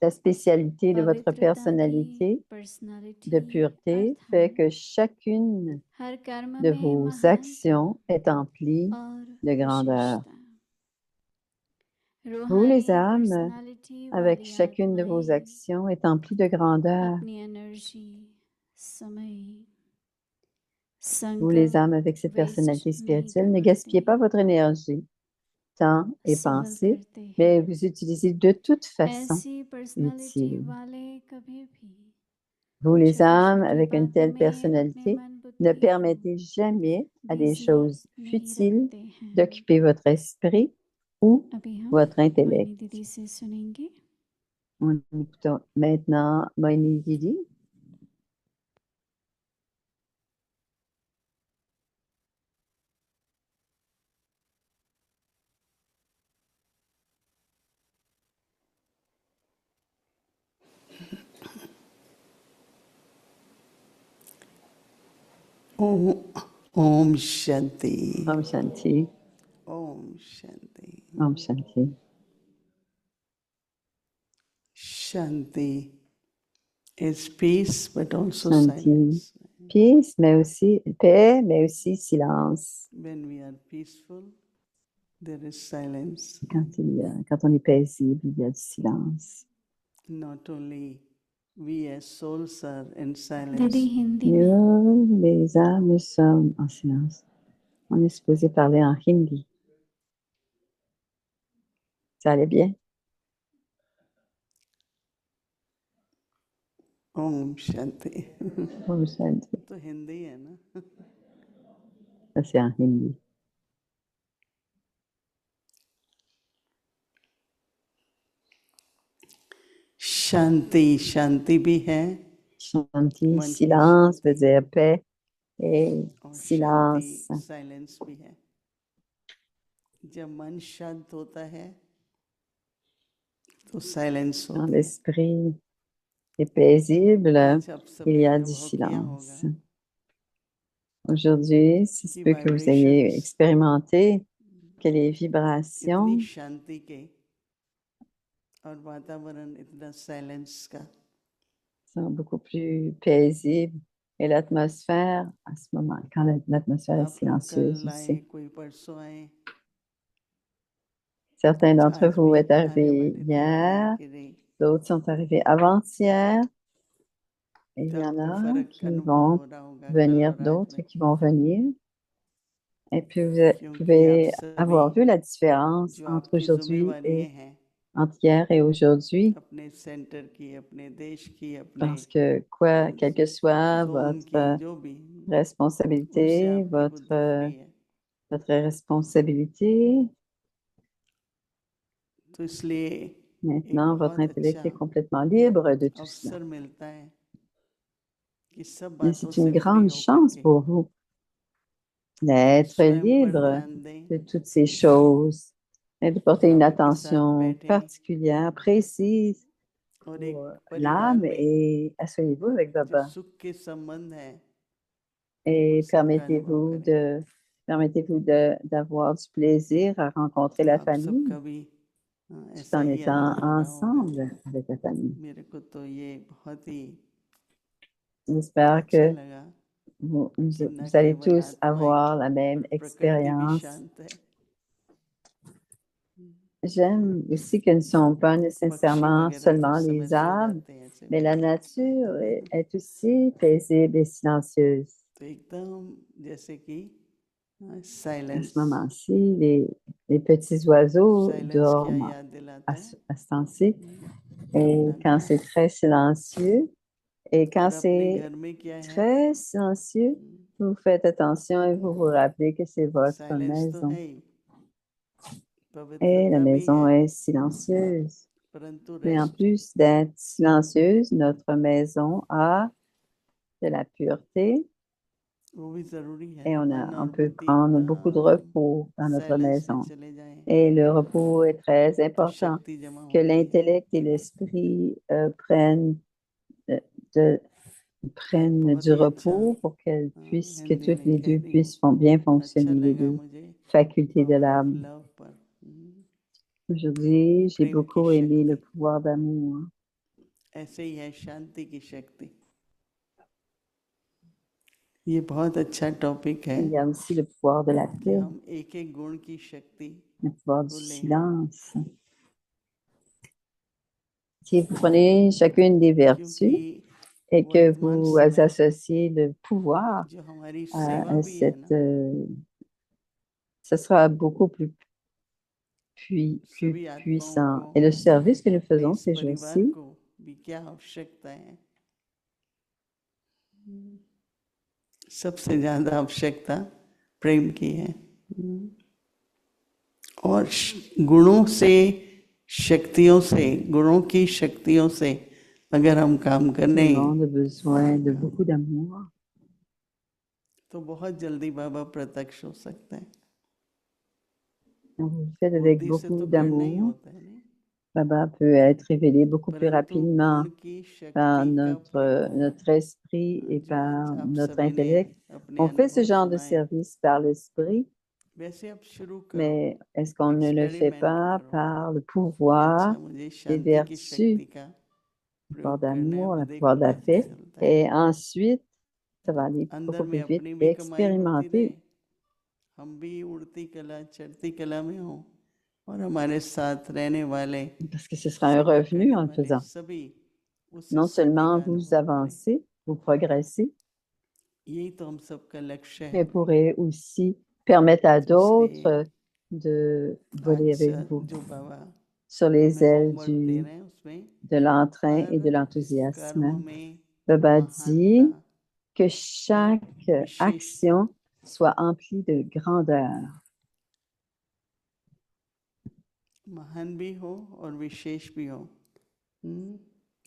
La spécialité de votre पवित्रता की personnalité de personality pureté अर्थ fait हम que chacune हर कर्म de में vos महान actions est emplie और de grandeur. विशेषता Vous, les रूहानी âmes, पर्सनालिटी avec वाली chacune de vos आत्माएं actions, est emplie de grandeur. अपनी एनर्जी समय Vous, les âmes, संकल्प avec cette वेस्ट personnalité नहीं spirituelle, ne करते, gaspillez pas votre énergie, temps et संभल pensée, करते हैं। mais vous utilisez de toute façon ऐसी पर्सनालिटी utile. वाले कभी भी Vous, les छोटी âmes, छोटी avec une बातों telle में अपने personnalité, मन ne बुद्धि को permettez jamais à des busy choses नहीं futiles रखते हैं। d'occuper votre esprit ou अभी हम votre intellect. मोहिनी दीदी से सुनेंगे। On écoute maintenant Moini Didi. Om Shanti. Om Shanti. Om Shanti. Om Shanti. Shanti is peace, but also Shanti, silence. peace, mais aussi paix, mais aussi silence. When we are peaceful, there is silence. Quand on est paisible, il y a du silence. Not only we as souls are in silence. दीदी हिंदी में Nous, les âmes, nous sommes en silence. On est supposé parler en hindi. Ça allait bien? Om Shanti. Om Shanti. तो हिंदी है ना? Ça, c'est en hindi. Shanti, Shanti भी है. Shanti, मन की silence veut शांति. dire paix et और silence. शांति साइलेंस भी है. जब मन शांत होता है तो साइलेंस Quand होता है. l'esprit est paisible, आज आप il सबने y a du अनुभव किया silence. होगा Aujourd'hui, c'est ce कि que vous ayez expérimenté que les इतनी vibrations शांति के और वातावरण इतना साइलेंस का sont beaucoup plus paisibles et l'atmosphère, à ce moment, quand l'atmosphère est आप लोग silencieuse कल आए, aussi. कोई परसों आए, Certains कुछ d'entre आज vous भी est आने arrivés वाले थे hier, कि नहीं. d'autres sont arrivés avant-hier, et il तो y en आपको a फर्क qui अनुभव vont हो रहा होगा कल venir, और आज d'autres में, qui vont venir. Et puis vous क्योंकि आप pouvez सभी avoir vu la différence जो entre आपकी aujourd'hui et जिम्मेवारियां हैं entre hier et aujourd'hui, अपने सेंटर की, अपने देश की, अपने parce que quelle que soit zone की, votre जो भी, उससे responsabilité, आपकी बुद्धि फ्री है. votre responsabilité, तो इसलिए एक maintenant votre बहुत intellect अच्छा est complètement libre de tout cela. अवसर मिलता है कि सब Et बातों c'est une से फ्री grande होकर chance के pour vous d'être स्वयं पर libre ध्यान दें de toutes ces choses et de porter une भाव के साथ attention बैठें particulière, précise और pour एक परिवार l'âme में et asseyez-vous avec जो Baba सुख के संबंध है et उस सब का अनुभव करें. permettez-vous d'avoir du plaisir à rencontrer तो la आप famille सबका भी tout ऐसा en ही étant अनुभव रहा होगा. ensemble avec la famille. मेरे को तो ये बहुत ही J'espère अच्छा que लगा कि न vous allez केवल tous आत्माएं avoir la même पर प्रकृति भी expérience. शांत है. J'aime aussi que ne sont pas पक्षी nécessairement वगैरह तो seulement समय les सो âmes, जाते हैं ऐसे mais में. la nature est aussi paisible et silencieuse. तो एकदम जैसे कि À ce silence. moment-ci, les petits oiseaux silence क्या dorment याद दिलाता है? à ce temps-ci. Et ना quand क्या? c'est très silencieux, et quand और अपने c'est घर में क्या है? très silencieux, vous faites attention et vous vous rappelez que c'est votre silence तो maison. है ही, Et la पवित्रता भी maison है, est silencieuse. परंतु Mais en rest. plus d'être silencieuse, notre maison a de la pureté वो भी जरूरी है. et मन on और peut बुद्धि prendre beaucoup de एकदम repos dans notre साइलेंस में maison. चले जाएं Et le repos est très तो important, शक्ति जमा que होती है. l'intellect et l'esprit euh, de- आज prennent बहुत du ही अच्छा repos pour que हिंदी toutes में les कह deux रही हूँ. puissent bien अच्छा fonctionner, les लगा deux मुझे facultés de power of l'âme. Love पर. Aujourd'hui, j'ai प्रेम की beaucoup aimé le शक्ति. pouvoir d'amour. ऐसे ही है शांति की शक्ति। ये बहुत अच्छा टॉपिक है Il y a aussi le pouvoir de la कि paix, हम एक एक गुण की शक्ति le pouvoir du को लें silence. Si vous prenez chacune des vertus क्योंकि et que वर्तमान vous समय associez le pouvoir जो हमारी à, सेवा à भी है ना, ce sera beaucoup plus सभी आत्माओं puissant. को Et le service que nous अपने faisons इस ces परिवार jours-ci, को भी क्या आवश्यकता है, सबसे ज्यादा आवश्यकता प्रेम की है। और गुणों से, शक्तियों से, गुणों की शक्तियों से अगर हम काम tout le करें monde a besoin de beaucoup d'amour. तो बहुत जल्दी बाबा प्रत्यक्ष हो सकते हैं। Quand vous le faites avec बुद्धि से beaucoup तो फिर नहीं d'amour, होता है नहीं, Baba peut être révélé beaucoup plus परंतु rapidement गुण की par शक्ति का प्रयोग notre esprit et जो आज par आप notre सभी ने intellect. अपने On fait ce अनुभव genre de सुनाए, service par l'esprit, वैसे आप शुरू करो, mais est-ce qu'on ne le fait experiment pas करो par le कि pouvoir अच्छा मुझे des शांति की vertus, शक्ति का le pouvoir प्रयोग करना है, d'amour, वो le देखो pouvoir de la कैसे paix, चलता है। et ensuite, ça va aller अंदर beaucoup में plus vite, अपनी et भी कमाई होती रहे, expérimenter, हम भी उड़ती कला चढ़ती कला में हो, और हमारे साथ रहने वाले, parce que ce sera un सेवा revenu करने en le वाले faisant. सभी उस Non स्थिति seulement का vous अनुभव करें। avancez, vous progressez, यही तो हम सबका लक्ष्य mais है। pourrez aussi permettre à तो इसलिए d'autres de voler आज avec vous जो बाबा sur les हमें ailes होमवर्क दे रहे हैं उसमें de l'entrain et de हर कर्म l'enthousiasme. में Baba महानता dit que chaque विशेषता, action soit emplie de grandeur. महान भी हो और विशेष भी हो।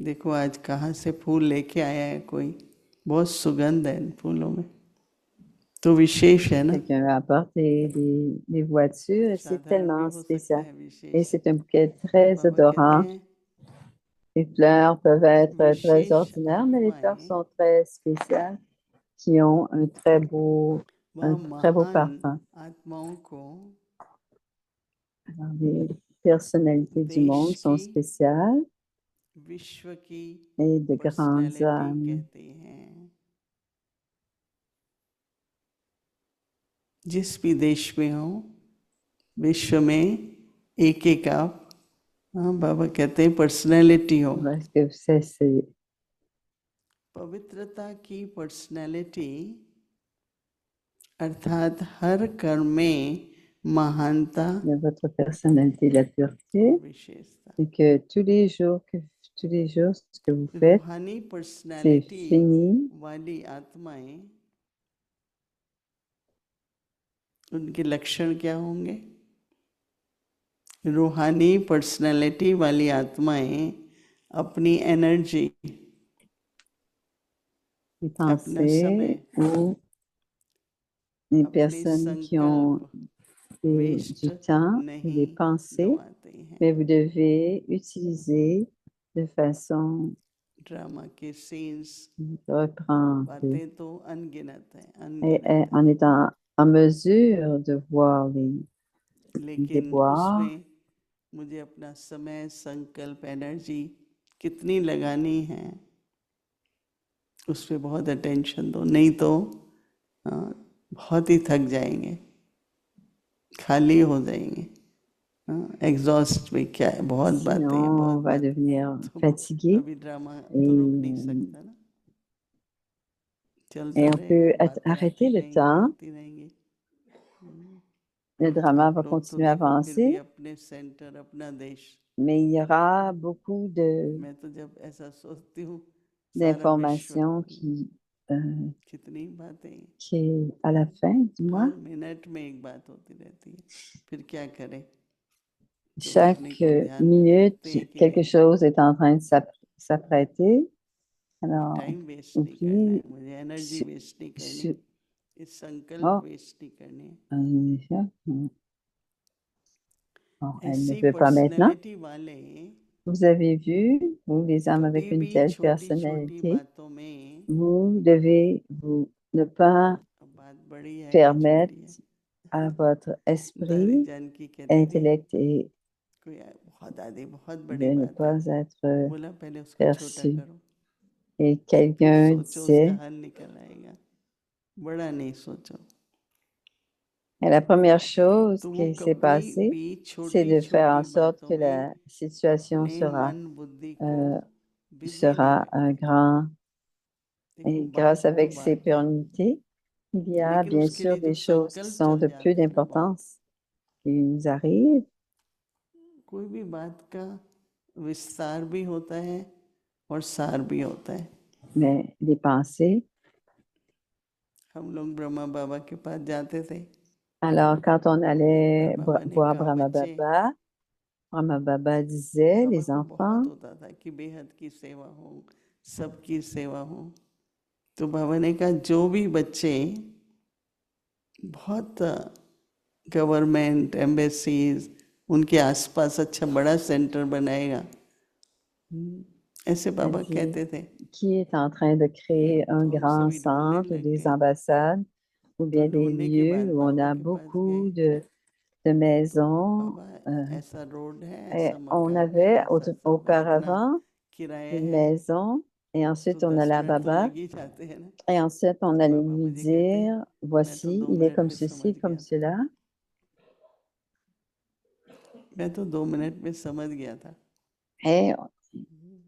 देखो आज कहाँ से फूल लेके आया है कोई, बहुत सुगंध है इन फूलों में, तो विशेष है ना। Quelqu'un apporte des voitures et c'est साधारण भी tellement हो सकता spécial. है, Et विशेष। c'est un bouquet तो très बाबा कहते odorant. हैं Les fleurs peuvent être très विशेष ordinaires, mais les fleurs आत्माएं sont très spéciales, qui ont un वह très beau महान parfum. आत्माओं को Alors, les personnalités du देश monde sont की, spéciales विश्व की et de grandes personality âmes. कहते हैं। जिस भी देश में हो, विश्व में एक एक आप, हाँ बाबा कहते हैं पर्सनैलिटी हो। Est-ce que c'est पवित्रता की पर्सनैलिटी अर्थात हर कर्म में महानता de votre personnalité, la pureté, और विशेषता। et que tous les jours, ce que vous faites, रूहानी c'est पर्सनैलिटी fini. वाली आत्माएं, उनके लक्षण क्या होंगे? रूहानी पर्सनैलिटी वाली आत्माएं अपनी एनर्जी, Les अपना समय, pensées ou les अपने personnes qui ont संकल्प वेस्ट du temps et नहीं des pensées, गंवाते हैं। mais vous devez utiliser de façon drama के सीन्स, reprendre बातें तो अनगिनत है, et अनगिनत है, en étant en mesure de voir les लेकिन déboires. उसमें मुझे अपना समय, संकल्प, एनर्जी कितनी लगानी है, उस पर बहुत अटेंशन दो, नहीं तो बहुत ही थक जाएंगे, खाली हो जाएंगे। एग्जॉस्ट भी क्या है, बहुत बातें हैं, Sinon, बहुत on va बातें। devenir तो fatigué अभी ड्रामा तो रुक नहीं सकता ना, चलता et on रहेगा, peut बातें arrêter आती le रहेंगी, temps. आती रहेंगी। Le drama आप va लोग तो continuer à देखो फिर भी avancer, अपने सेंटर, अपना देश। mais il y aura beaucoup मैं तो जब ऐसा सोचती हूँ, सारा विश्व, d'informations कितनी बातें, qui, à la fin du mois, हर मिनट में एक बात होती रहती है, फिर क्या करें? तो अपने chaque को ध्यान में minute, रखते हैं कि quelque नहीं, chose est en train de s'apprêter. Alors, time waste नहीं करना है, oublie मुझे एनर्जी su- वेस्ट नहीं करनी, su- इस संकल्प oh, वेस्ट नहीं करने। bon, elle ne ऐसी peut pas maintenant. पर्सनैलिटी वाले Vous avez vu, vous, les hommes avec कभी une भी telle छोटी छोटी personnalité, बातों में, vous devez ne pas बात बड़ी है कि permettre छोटी है, à votre दादी esprit, जान की कहती थी, intellect et कोई बहुत दादी बहुत de बड़ी ne बात है। pas être बोला पहले उसको छोटा perçu. करो, Et फिर quelqu'un सोचो उसका disait, हल निकल आएगा, बड़ा नहीं सोचो। et la première chose तो वो qui s'est कभी passée, भी c'est छोटी de faire en छोटी sorte बातों que में la situation अपने मन बुद्धि को euh, बिजी नहीं sera un रखते। grand. देखो Et grâce बात तो avec ces बात है, priorités, il y a लेकिन bien उसके sûr लिए जो des choses qui संकल्प sont चल de peu जाते हैं ना बहुत, d'importance qui nous arrivent, कोई भी बात का विस्तार भी होता है और सार भी होता है। mais les pensées. हम लोग ब्रह्मा बाबा के पास जाते थे, Alors, quand on allait बाबा ने voir कहा बच्चे, Brahma Baba disait, बाबा les को बहुत enfants, होता था कि बेहद की सेवा हो, सबकी सेवा हो। तो बाबा ने कहा जो भी बच्चे बहुत गवर्नमेंट एम्बेसीज उनके आसपास अच्छा बड़ा सेंटर बनाएगा, ऐसे a बाबा dit, कहते थे। qui est en train de créer un तो हम grand सभी ढूंढने centre ou लग des गए। ambassades ou तो bien des ढूंढने के बाद lieux où on बाबा a के पास गए, beaucoup de तो maisons. बाबा ऐसा रोड है, Et ऐसा on मकान है, avait ऐसा सब है, इतना auparavant किराया une है। maison et तो ensuite on 10 allait à मिनट तो Baba लग ही जाते हैं ना। et ensuite on तो allait बाबा lui मुझे कहते dire, मैं तो voici, 2 il est मिनट comme में समझ ceci, comme गया था, cela. मैं तो 2 मिनट में समझ गया था। Et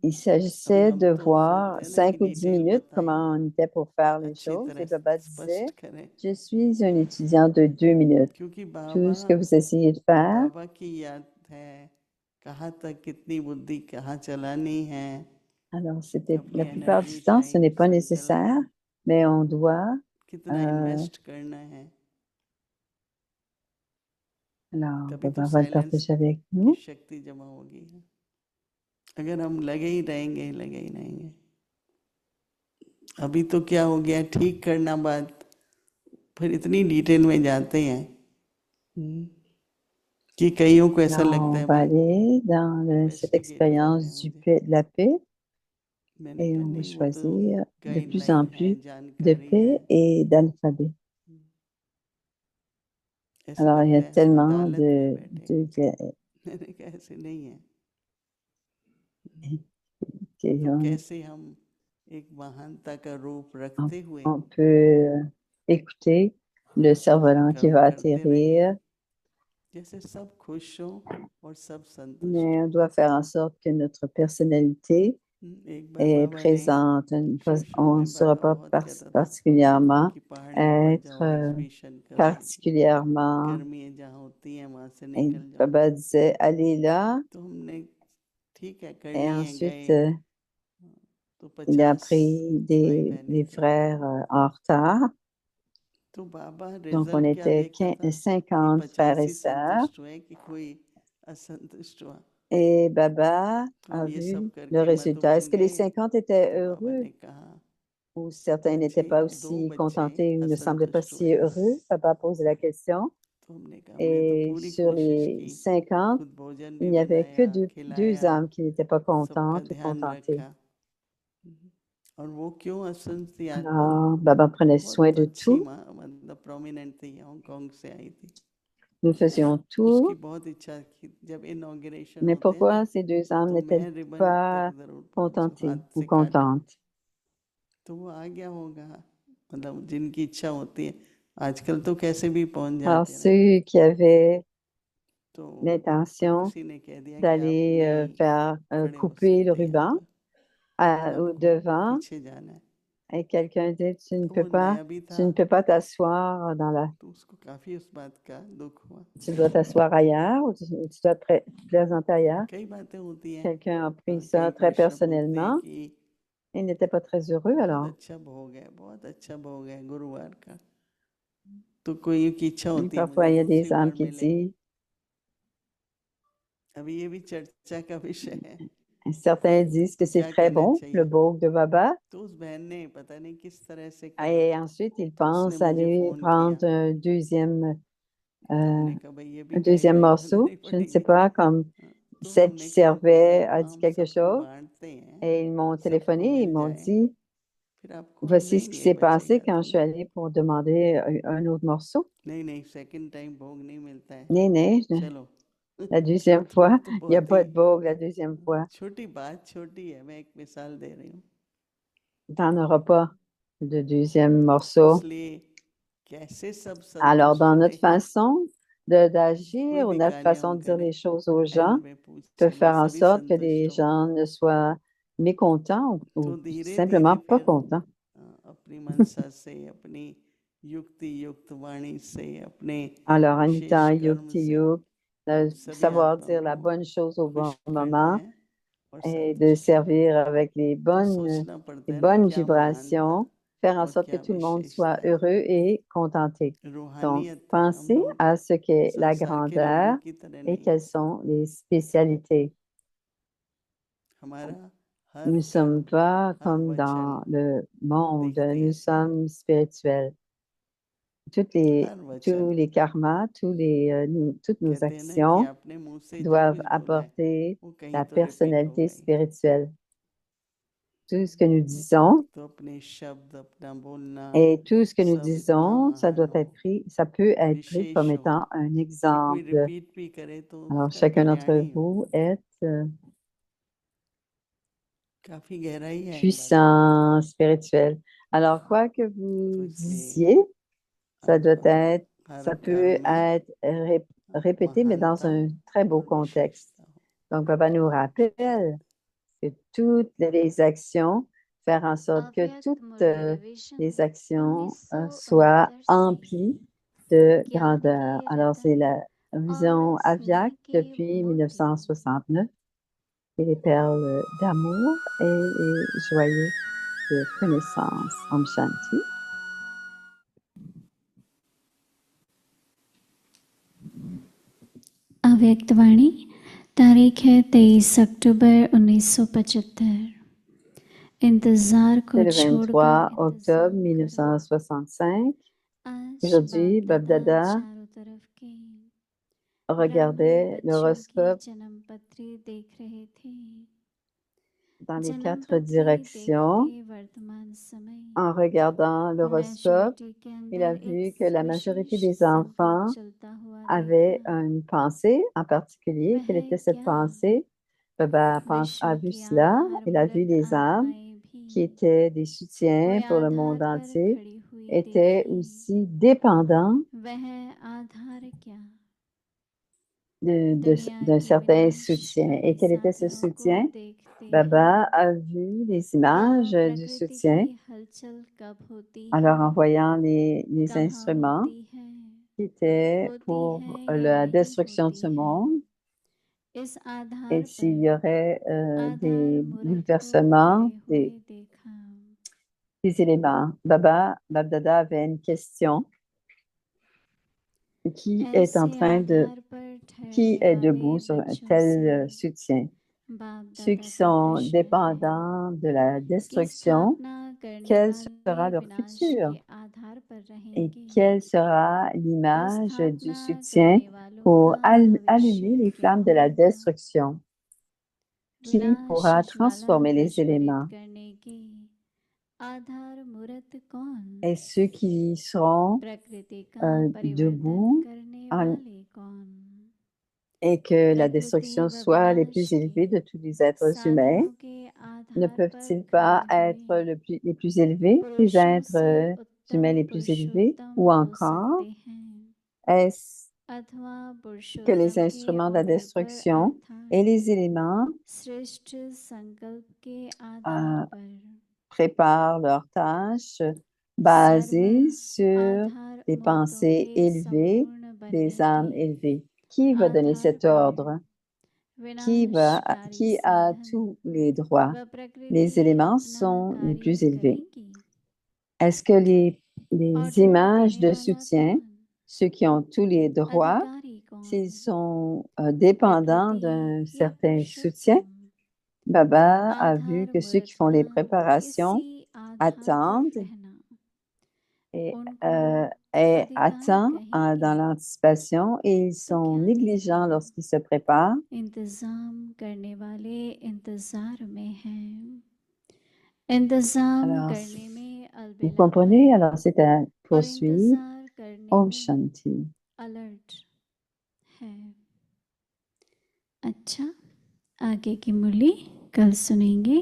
il अभी s'agissait हम de तो सोचते voir हैं ना कि 5 ou 10 डिटेल minutes बताएं, comment on était pour faire les अच्छी choses. Et तरह Baba disait, स्पष्ट करें, je suis un étudiant de 2 minutes. क्योंकि Tout बाबा ce que vous essayez de faire, बाबा की याद है, कहाँ तक कितनी बुद्धि कहाँ चलानी है, alors c'était अपनी la plupart du energy temps, ce time n'est pas संकल्प nécessaire, mais on doit. कितना euh, इन्वेस्ट करना है, alors, तभी तो Baba va le silence partager avec की nous. शक्ति जमा होगी। अगर हम लगे ही रहेंगे। अभी तो क्या हो गया, ठीक करना बात, फिर इतनी डिटेल में जाते हैं कि कईयों को ऐसा Alors, लगता on है va भाई aller dans cette इन्वेस्टिगेट कर रहे हैं expérience मुझे। de la paix मैंने et कहा on va नहीं, वो तो choisir de plus en guideline है, plus de जानकारी है, paix et d'alphabet. ऐसे Alors, il y लगता a है tellement अदालत में बैठे। मैंने कहा ऐसे नहीं है। तो on, कैसे हम एक महानता का रूप रखते हुए on peut écouter le cerf-volant qui कर्म va करते रहें, atterrir, जैसे सब खुश हो और सब संतुष्ट mais हो। on doit faire en sorte que notre personnalité एक बार est बाबा ने présente. शुरू On ne में sera बाबा pas बहुत कहता था particulièrement कि पहाड़ियों पर être जाओ, एग्जीबिशन करो, particulièrement. गर्मियाँ जहाँ होती हैं वहाँ से Et निकल जाओ। Baba disait, allez là. तो हमने ठीक है कर Et लिए, ensuite, गए। तो il a 50 pris भाई बहनें des थे। frères en retard. तो बाबा Donc, on रिजल्ट क्या était देखता था कि 50 frères 50 et ही sœurs. संतुष्ट हुए कि कोई असंतुष्ट हुआ। Et Baba तो a हम ये सब vu le करके résultat. मधुबन Est-ce que les गए। 50 étaient तो बाबा heureux ने कहा ou certains n'étaient बच्चे pas 2 aussi बच्चे contentés ou ne semblaient pas असंतुष्ट si हुए। heureux? Papa pose la question. तो हमने कहा हमने तो Et पूरी sur कोशिश les की, 50, खुद भोजन il भी n'y avait que बनाया, deux खिलाया, âmes qui n'étaient pas सबका contentes ou ध्यान contentées. रखा। और वो क्यों असंत आत्मा Alors, Baba prenait soin बहुत de अच्छी tout. मतलब प्रोमिनेंट थी, हांगकांग से आई थी। Nous faisions उसकी tout. बहुत इच्छा थी जब इनॉग्रेशन Mais होते हैं ना, pourquoi ces deux âmes तो n'étaient मैं रिबन तक pas जरूर पहुंचूं, contentées हाथ ou से काटूं। contentes? तो वो आ गया होगा, मतलब जिनकी इच्छा होती है। आजकल तो कैसे भी पहुंच Alors, जाते हैं ना। ceux qui avaient तो l'intention किसी ने कह दिया कि आप d'aller नहीं faire खड़े हो couper le सकते यहाँ ruban पर, au आपको devant, पीछे जाना है। et quelqu'un dit, तो वो नया भी tu था, ne peux pas t'asseoir तो उसको काफी उस बात का दुख हुआ। tu dois t'asseoir ailleurs ou tu dois te présenter ailleurs. कई बातें होती हैं, Quelqu'un a pris कई ça très वैष्णव बोलते हैं personnellement कि et n'était pas très heureux बहुत alors. अच्छा भोग है, बहुत अच्छा भोग है गुरुवार का। तो कोई की इच्छा Et होती है parfois, मुझे il y a दूसरी des âmes बार qui मिले। disent, अभी ये भी चर्चा का विषय है, certains disent que तो c'est क्या très करना bon, le चाहिए। bog de Baba. तो उस बहन ने पता नहीं किस तरह से कहा, Et ensuite, ils तो उसने pensent मुझे aller फोन किया। prendre तो euh, हमने कहा भाई ये भी un deuxième गाइडलाइन morceau. बनानी Je ne sais पड़ेगी। pas, comme तो celle qui हमने कहा servait a वहाँ dit हम quelque सबको chose. बांटते हैं, Et ils m'ont सबको téléphoné, ils मिल m'ont जाए, dit, फिर आपको हम voici ce qui देंगे, s'est passé बचेगा quand तो je suis ना। allée pour demander un autre morceau. नहीं नहीं, सेकंड टाइम भोग नहीं मिलता है, नहीं, नहीं, चलो। La deuxième fois, तो il n'y a बहुत pas ही de vogue la deuxième fois. छोटी बात छोटी है, मैं एक मिसाल दे रही हूँ. T'en auras pas de deuxième morceau. इसलिए कैसे सब Alors, संतुष्ट dans notre रहें, façon कोई d'agir ou भी notre कार्य façon हम de dire करें, les choses aux gens and में peut चलिए faire en सभी sorte que les संतुष्ट हों, gens ne soient mécontents तो ou धीरे धीरे simplement pas फिर contents. अपनी मनसा से, अपनी युक्ति युक्त वाणी से, अपने Alors, en विशेष étant कर्म yukti से yuk, de सभी savoir आत्माओं dire la को bonne chose au bon खुश करना moment है और et de संतुष्ट करना है. servir avec तो सोचना les पड़ता है ना, bonnes क्या महानता vibrations, faire en और sorte que क्या tout le monde soit विशेषता. heureux et contenté. Donc, रूहानियत हम pensez लोग à ce qu'est la संसार के लोगों grandeur की तरह et नहीं quelles है. sont les spécialités. हमारा Nous हर ne sommes कर्म, pas हर comme वचन dans le monde, दिखते nous हैं, sommes spirituels. हर Tous वचन. les karmas, toutes nos कहते हैं ना कि actions आपने मुंह से जो doivent कुछ बोला है apporter वो कहीं la तो रिपीट personnalité होगा ही. spirituelle. Tout ce que nous disons तो अपने शब्द, अपना बोलना et tout ce que nous सब इतना disons, ça महान doit हो, être pris, ça peut être pris comme विशेष हो étant un कि कोई exemple. रिपीट भी करे तो Alors, उसका chacun d'entre कल्याणी हो. vous est काफी गहराई है इन बातों की. puissant spirituel. Alors, quoi que तो vous इसलिए disiez, ça doit हम लोग être, हर ça कर्म peut में être répété, mais dans महानता un très beau और contexte. विशेषता हो. Donc, Papa nous rappelle que toutes les actions, faire en sorte que अव्यक्त toutes मुरली विजन les actions soient 1969 से emplies de ज्ञान grandeur. के Alors, c'est रतन la और vision स्नेह Aviak के depuis मोती 1969 et les perles d'amour et les joyaux de connaissance. Om Shanti. अव्यक्त वाणी तारीख है 23 अक्टूबर 1975। इंतजार को C'est le छोड़कर 23 octobre इंतजाम करो, 1965. आज Aujourd'hui, बाप Bab दादा Dada चारों तरफ के ब्राह्मणी regardait बच्चों की l'horoscope जन्म पत्री देख रहे थे। dans les जन्म 4 पत्री देखते directions. वर्तमान समय En regardant l'horoscope, मैच्योरिटी के il a अंदर एक vu que la majorité विशेष des संकल्प enfants चलता हुआ avaient देखा। une pensée en particulier. वह Quelle était cette क्या pensée? Baba a विश्व vu की cela. Il a vu आधारभूत les âmes आत्माएं भी qui étaient des soutiens कोई pour le monde आधार पर entier, खड़ी हुई étaient देखी। aussi dépendants वह आधार क्या d'un दुनिया के certain soutien. Et विनाशकारी quel était ce साधनों को soutien? देखते Baba ही a vu les कहाँ images du प्रकृति की soutien. हलचल कब होती Alors, है, en voyant les कहाँ instruments होती qui étaient pour है या la नहीं destruction de होती ce है, monde, इस et आधार s'il y पर aurait आधार des मूर्त को bouleversements, खड़े हुए देखा। des éléments. Babdada avait une question qui est en ऐसे train de, आधार पर qui ठहरने est वाले debout sur un बच्चों tel से soutien? बाप Ceux दादा qui का sont प्रश्न है dépendants de la कि destruction, स्थापना करने quel वाले sera leur विनाश futur? के आधार पर Et रहेंगे, quelle sera तो l'image du स्थापना soutien करने वालों pour का allumer भविष्य les क्या flammes de la होगा। destruction? Qui विनाश pourra ज्वाला transformer les प्रज्वलित éléments? करने के आधार मूर्त कौन, Et ceux qui seront प्रकृति का परिवर्तन debout करने en- वाले कौन, et que la प्रकृति destruction व soit les विनाश plus के élevés de tous les êtres humains? साधनों के Ne आधार पर peuvent-ils खड़े pas être हुए les plus élevés, les पुरुषों êtres से humains उत्तम les plus élevés? पुरुषोत्तम Ou हो encore, सकते हैं, est-ce अथवा que les पुरुषोत्तम के instruments de la होने पर destruction et अर्थात les éléments श्रेष्ठ संकल्प के आधार euh, पर préparent leurs tâches सर्व basées sur आधार les मूर्तों pensées के élevées संपूर्ण des बनने âmes के élevées? Qui va donner आधार cet पर ordre? विनाशकारी Qui a साधन tous les droits? व प्रकृति Les éléments अपना sont les कार्य plus élevés. करेंगी। Est-ce que les order images देने de वाला soutien, कौन, ceux qui ont tous les droits, अधिकारी कौन, s'ils sont dépendants प्रकृति d'un या certain soutien? Purushottam, Baba a vu Aadhaar que ceux qui मूर्त font का les préparations इसी आधार पर attendent रहना et, उनको अधिकारी attendent कहेंगे। dans l'anticipation et ils तो sont क्या négligents कहना, lorsqu'ils se préparent. इंतजाम करने वाले इंतजार में हैं, इंतजाम Alors, करने में vous अलबेला comprenez? है Alors, c'est à और poursuivre. इंतजार करने Om में Shanti. अलर्ट है। अच्छा, आगे की मुरली कल सुनेंगे।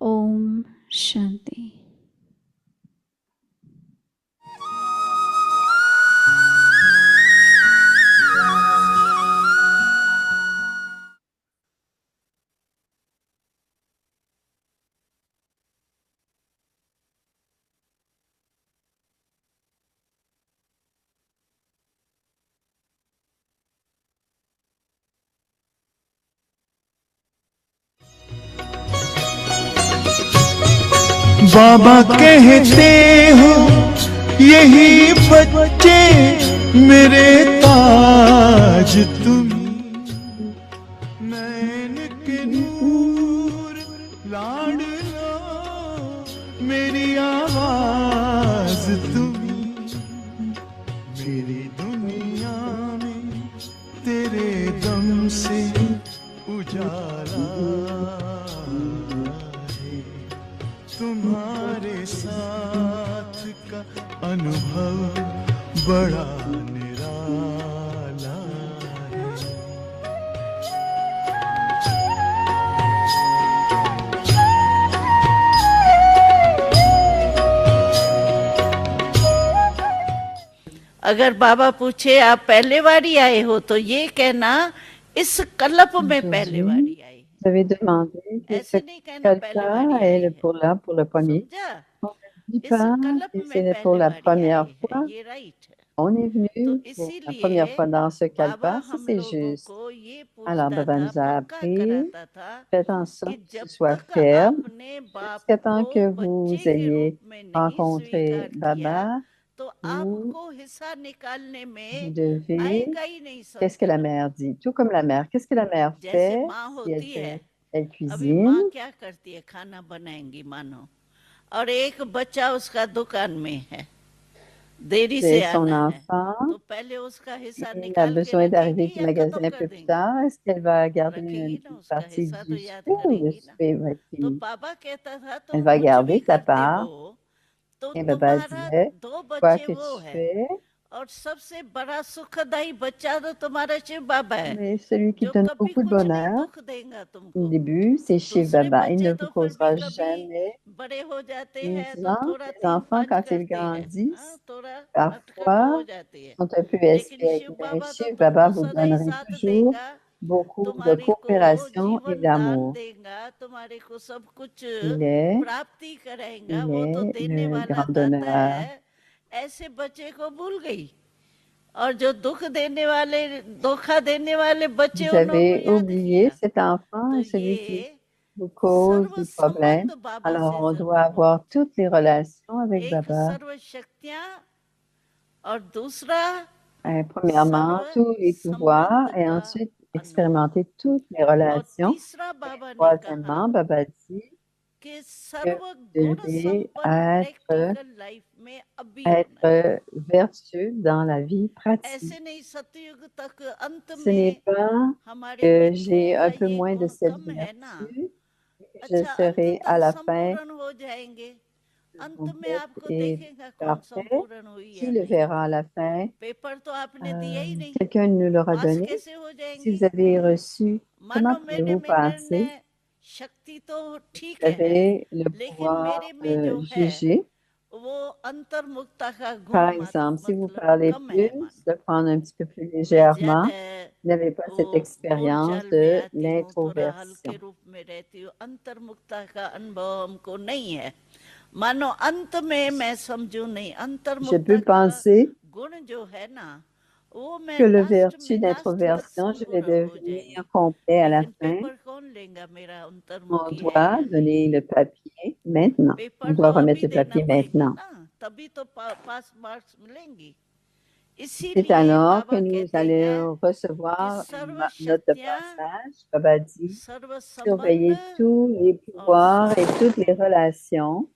ओम शांति। बाबा कहते हो यही बच्चे मेरे ताज तुम, नैन के नूर लाडलो मेरी आवाज तुम, मेरी दुनिया में तेरे दम से उजाला है, तुम्हारे साथ का अनुभव बड़ा निराला है। अगर बाबा पूछे आप पहले बारी आए हो तो ये कहना इस कल्प में पहले बारी आए। Vous avez demandé que ce ऐसे नहीं कहना पहले quelqu'un बारी est आए le हैं, pour là pour le premier. समझा? On ne dit इस pas कल्प que में c'est pour पहले la बारी première आए हैं, fois. ये राइट है। On est तो venu pour la première इसीलिए fois dans ce बाबा kalpa, ça हम c'est लोगों juste. को ये Alors पूछता Baba था, nous a पक्का appris, कराता था faites en कि sorte que जब ce soit तक ferme आपने बाप jusqu'à temps को que vous बच्चे के ayez रूप में नहीं rencontré स्वीकार किया Baba. तो Vous, आपको हिस्सा निकालने vous में devez, आएगा ही नहीं qu'est-ce que la संकल्प। mère dit? Tout comme la mère, qu'est-ce que la mère जैसे fait माँ si होती है, elle अभी cuisine? माँ क्या करती है, खाना बनाएंगी मानो, और एक बच्चा उसका दुकान में है, देरी से C'est son आना है, enfant. तो पहले उसका हिस्सा Elle a निकाल के besoin d'arriver रखेगी du या खत्म magasin un कर peu plus देंगी? tard. Est-ce qu'elle va garder रखेगी ना, une उसका partie हिस्सा तो du याद souper ou le करेगी ना। souper va être तो fini? पापा कहता था Elle तुम va कुछ भी garder sa करते part. हो तो Et Baba तुम्हारा disait, दो quoi बच्चे que वो tu है, fais, और सबसे बड़ा सुखदायी बच्चा तो तुम्हारा शिव बाबा है, mais celui qui जो donne कभी beaucoup de कुछ नहीं bonheur दुख देगा au तुमको। début, c'est Shiv दूसरे Baba. Il बच्चे ne तो vous फिर भी causera कभी jamais बड़े हो जाते les हैं तो थोड़ा les तीन enfants, पाँच quand ils करते हैं, हाँ, grandissent, थोड़ा नटखट हो parfois, जाती है, sont un peu लेकिन espiègles. शिव Mais बाबा तो Shiv Baba तुमको vous सदा ही donnerait साथ toujours देगा, beaucoup de तुम्हारी को coopération et जीवन दान d'amour. देगा, तुम्हारे को सब कुछ Il est, प्राप्ति कराएगा, il वो तो est देने le वाला grand दाता donneur. है। ऐसे बच्चे को भूल गई, और जो दुख देने वाले, धोखा देने वाले बच्चे Vous उनको avez याद oublié किया। cet enfant, तो celui qui ये vous cause सर्व des problèmes. संबंध बाबा Alors, से on जरूर doit होना avoir चाहिए, toutes les relations avec एक Baba. सर्व शक्तियां और दूसरा Premièrement, सर्व tous les pouvoirs संबंध et का ensuite अनुभव। expérimenter toutes les और relations. तीसरा बाबा ने कहा Troisièmement, Baba dit कि que सर्व vous गुण devez संपन्न être, प्रैक्टिकल लाइफ में अभी होना है। être vertueux dans la vie pratique. ऐसे नहीं सतयुग तक अंत Ce n'est में pas हमारे que में j'ai थोड़ा un peu ये moins de गुण cette कम है ना, vertu, que je अच्छा अंत serai à तक la fin संपूर्ण हो जाएंगे, अंत में complète आपको et देखेगा कौन parfaite. संपूर्ण हुई Qui या le नहीं। verra à la fin? पेपर तो आपने दिया ही नहीं, Quelqu'un nous l'aura पास donné. कैसे हो Si जाएंगी? vous avez reçu, comment मानो मेरे pouvez-vous में passer? निर्णय शक्ति तो ठीक Vous है, avez le लेकिन pouvoir मेरे में जो de है juger. वो अंतर्मुक्ता का गुण Par exemple, si vous मतलब parlez कम है, plus, मानो de prendre un petit peu plus मैं ज्यादा légèrement, vous n'avez pas cette वो expérience बोलचाल में de आती हूँ, थोड़ा हल्के l'introversion. रूप में रहती हूँ, अंतर्मुक्ता का अनुभव हमको नहीं है। मानो अंत में मैं समझू नहीं, Je अंतर्मुक्ता peux का penser गुण जो है ना, वो मैं que le लास्ट vertu में लास्ट तक d'introversion, je vais संपूर्ण हो devenir जाएंगी, complet à la लेकिन fin. पेपर कौन लेगा मेरा On अंतर्मुखी है doit या नहीं। donner le papier maintenant. On paper तो doit remettre अभी le देना papier पड़ेगा maintenant. ना, तभी तो पास मार्क्स मिलेंगी। C'est इसीलिए alors que बाबा nous कहते हैं allons कि recevoir सर्व une note de शक्तियां, passage. Baba dit, सर्व संबंध surveillez tous les और pouvoirs et सर्व toutes les गुण, relations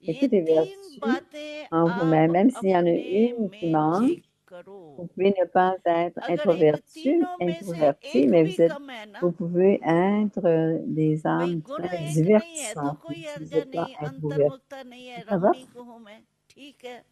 et ये toutes les तीन vertus बातें en vous-même. आप Même s'il y en a अपने une qui में manque, चेक vous करो। pouvez ne pas être अगर इन तीनों में से introverti, एक mais भी कम है ना, vous pouvez être des भाई âmes गुण très एक नहीं है तो divertissantes. कोई N'utilisez अर्जा pas नहीं, introverti. अंतर्मुक्ता नहीं है, Ça va? रमणीक हूं मैं, ठीक है,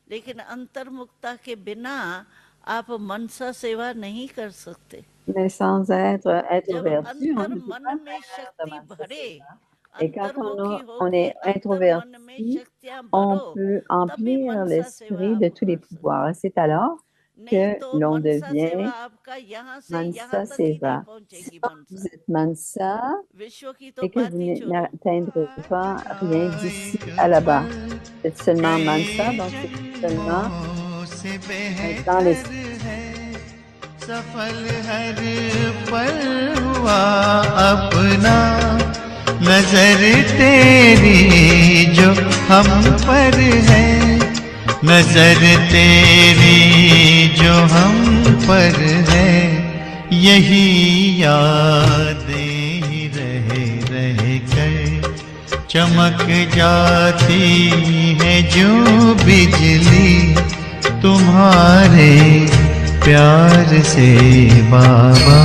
लेकिन अंतर्मुक्ता के बिना आप मनसा सेवा नहीं कर सकते। Mais sans être जब introverti, on अंतर ne peut मन pas में faire de शक्ति mansa भरे, seva. Et quand अंतर्मुखी on होके est अंतर मन में introverti, शक्तियां on भरो, peut तभी emplir मनसा सेवा l'esprit de आप tous les कर सकते। pouvoirs. C'est alors नहीं que तो l'on मनसा सेवा devient आपका यहाँ से यहाँ mansa तक ही नहीं seva. पहुंचेगी। Sinon, vous मनसा êtes mansa विश्व की तो et que बात vous ही छोड़ो। n'atteindrez pas rien d'ici à là-bas. अजमल C'est seulement mansa, कई donc c'est seulement जन्मों से dans बेहतर l'esprit. है, सफल हर पल हुआ अपना, नजर तेरी जो हम पर है, नजर तेरी जो हम पर है, यही यादें ही रह कर चमक जाती है जो बिजली तुम्हारे प्यार से बाबा।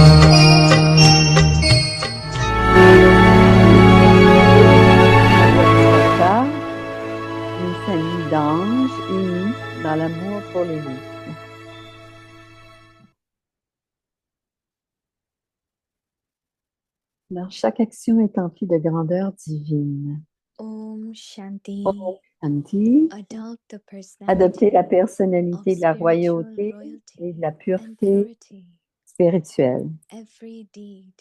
Ça, une famille d'anges unis dans l'amour pour les autres. Alors, chaque action est emplie de grandeur divine. Om Shanti. Om Shanti. Adopt the Adopter la personality personnalité of de la spiritual royauté et royalty de la and pureté purity. spirituelle. Every deed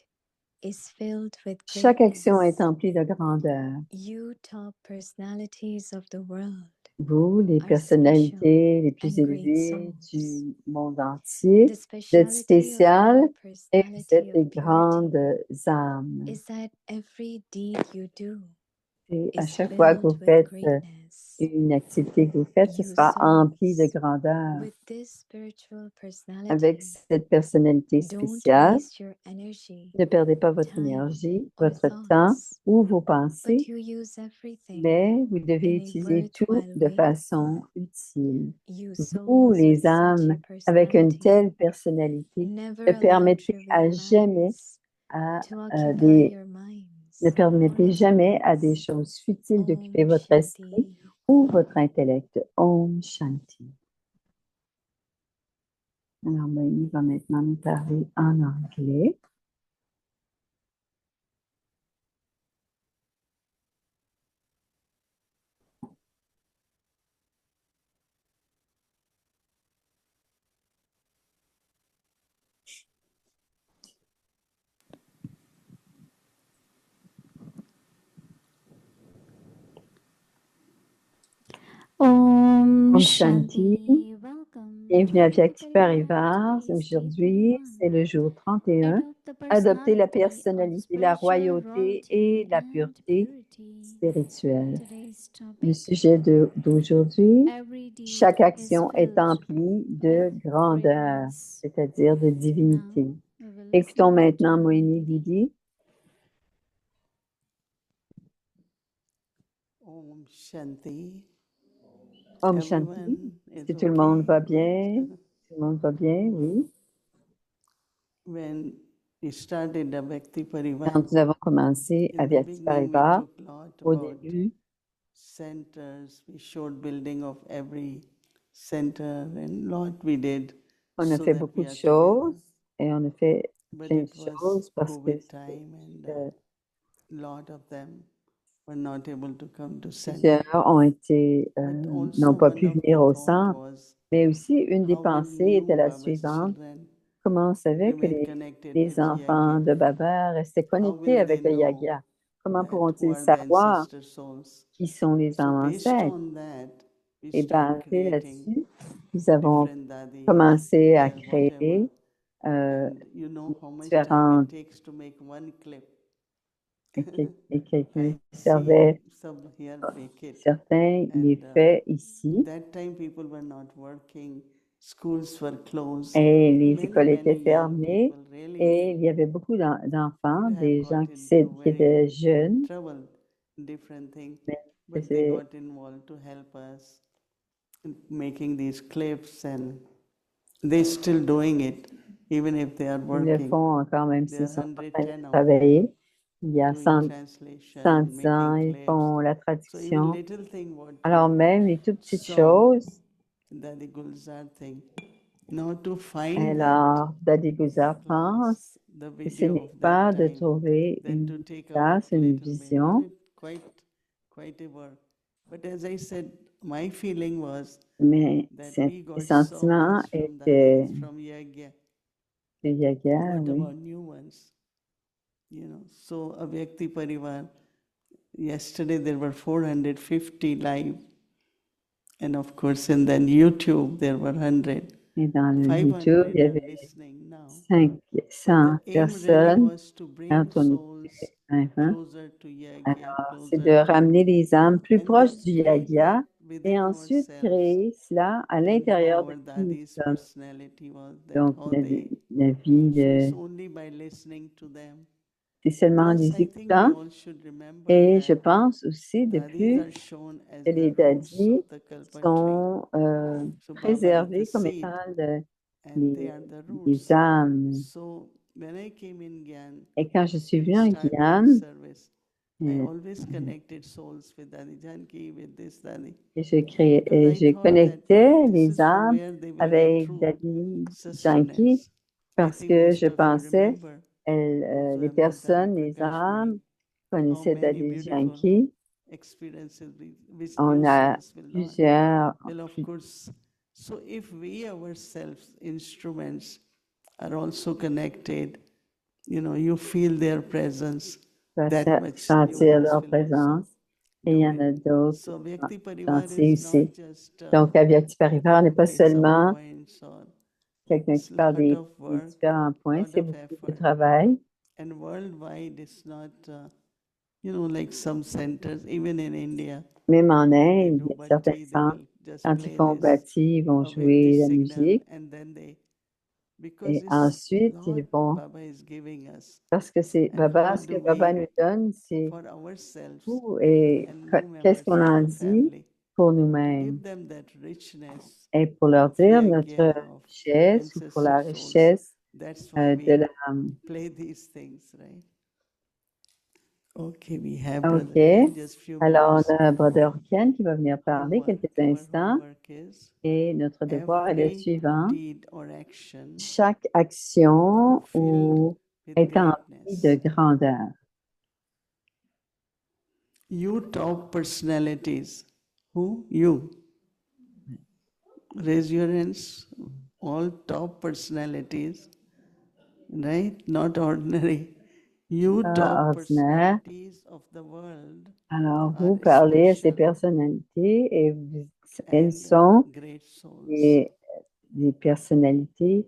is filled with Chaque action est greatness. emplie de grandeur. You top personalities of the world Vous, les are personnalités les special plus and great élevées souls. du monde entier, The vous êtes speciality of spéciales your et vous personality êtes des of purity grandes âmes. is that every deed you do Et à is chaque fois que filled vous with faites greatness. une activité que vous faites, ce You sera empli de souls grandeur. with this spiritual Avec personality, cette personnalité don't spéciale, waste your energy, ne perdez pas votre time, énergie, or votre temps thoughts, ou vos but pensées, you use everything mais vous devez in a utiliser tout worthwhile de way. façon utile. You Vous, souls les with such a âmes, avec une personality, telle personnalité, never ne allow permettez à trivial jamais matters à to occupy des your minds ne or permettez jamais à des intellect. choses futiles d'occuper Om votre esprit Shanti. ou votre intellect. Om Shanti. Alors, Moïse va maintenant nous parler en anglais. Om Om Shanti. Shanti. Welcome. Bienvenue à Vyakti Parivar. Parivar. Today's day Aujourd'hui, 31. c'est le jour 31. Adopt the Adopter la personality of personnalité, la spiritual royauté et la royalty and pureté purity. spirituelle. Today's Le topic: sujet d'aujourd'hui, every deed chaque is action est filled emplie de with grandeur, greatness. c'est-à-dire de divinité. Now, we will Écoutons listen maintenant to Moïni Didi. Didi. Om Shanti. Om Shanti. Everyone is Si tout le monde okay. va bien, tout le monde va bien, oui. When we started the Bhakti Parivar, Quand nous avons commencé à in the Vyakti beginning we Parivar, took lot au about début, centers. We showed building of every center and lot we did on a so fait that beaucoup we de are together. choses et on a fait But plein de it was choses parce que COVID time and lot of them were not able to come to center. plusieurs ont été, But n'ont also pas one pu of venir the au thought centre. was Mais aussi, une des how we pensées était knew la Baba's suivante. children Comment on savait que remain connected les with enfants Yagya. de Baba restaient How connectés will they avec le know Yagya? Comment that who pourront-ils are the savoir ancestor souls? qui sont les So based ancêtres? on that, we Et start basé creating là-dessus, nous avons different dadis, commencé à there, whatever. créer And you know how much time différentes it takes to make one clip. et quelqu'un I qui see servait, some here make it. certains les And fait ici, that time people were not working, schools were closed. et les Many, écoles étaient many young fermées, people really et il y avait beaucoup d'enfants, could have des got gens into qui étaient very jeunes, trouble, different thing, mais but they got involved to help us in making these clips, and they still doing it, even if they are ils le working. font encore même There s'ils are sont en train de 110 of them travailler. Il y a doing 100 translation, ans, making ils clips. font la So even traduction. little thing what Alors we même les toutes petites saw, choses, that the Gulzar thing, Now to find that Alors, Daddy Gouza pense the que ce video n'est of pas that de time, trouver then to une take out place, une little bit, vision, quite a work. But as I said, my feeling was mais that ce we got so sentiment much from était Dadis, from Yagya. de Yaga, What oui. about new ones? So Avyakti Parivar, yesterday there were 450 live. And of course, and then YouTube, there were 100. Et dans le 500 YouTube, il y are avait listening now. 500 But the aim really personnes was to bring quand on souls était live. closer to Yagya, Alors, c'est closer de to, ramener les âmes plus and proches then du create Yagya that et within ensuite ourselves. créer cela à And how l'intérieur de our qui nous Dadi's sommes. personality was, that Donc, how la they, vie so it's de... only by listening to them. C'est seulement en Plus, les I think we écoutant. all should remember Et je that pense aussi, de Dadis plus, are shown as que les the roots dadis of the Kalpa tree. sont So Baba is the préservés comme seed, étant and they are the les roots. âmes. So when I came in Gyan, Et quand je suis in venue en starting Guyane, service, I always connected souls with Dadi Janki, with this Dadi. et Because I je thought that connectais this les is from âmes where they will get avec true Daddy Janki sustenance. I parce think que most je of you pensais, remember, those who les have met Dadi personnes, les Prakash âmes how connaissaient many Daddy beautiful Janki. experiences which On new a souls will not. plusieurs, Well, of course, so if we ourselves, instruments, are also connected, you feel their presence, peuvent that much sentir nuance leur will also présence. Et il do y en it. a d'autres So qui Vyakti Parivar sentir is aussi. not just Donc, Avyakti Parivar n'est pas okay, some seulement points or quelqu'un it's qui parle lot des of work, différents points, lot c'est of beaucoup de effort. travail. And worldwide, it's not, like some centers, even in India, Même en when they Inde, do il y a certains bhakti, they centres, will just quand ils play font this bâti, ils vont jouer Avyakti la signal, musique. and then because Et it's ensuite, not ils vont, Baba is giving us, parce que c'est and Baba, how ce que do Baba we, nous donne, c'est for ourselves tout. Et and new qu'est-ce members qu'on of en the dit family, pour to nous-mêmes? give them that richness Et pour leur of dire notre Yagya, of richesse ou pour la ancestor souls. richesse That's why de we l'âme. play these things, right? Okay, we have OK. Brother Ken, just few Alors, minutes. on a Brother Ken qui va venir parler Homework. quelques Our instants. homework is Et notre devoir est le every suivant. deed or action Chaque action filled with est emplie de greatness. grandeur. You top personalities. Who? You. Raise your hands. All top personalities. Right? Not ordinary. You Pas top ordinaire. personalities of the world Alors, are vous parlez à ces special personnalités et elles and sont great souls. des personnalités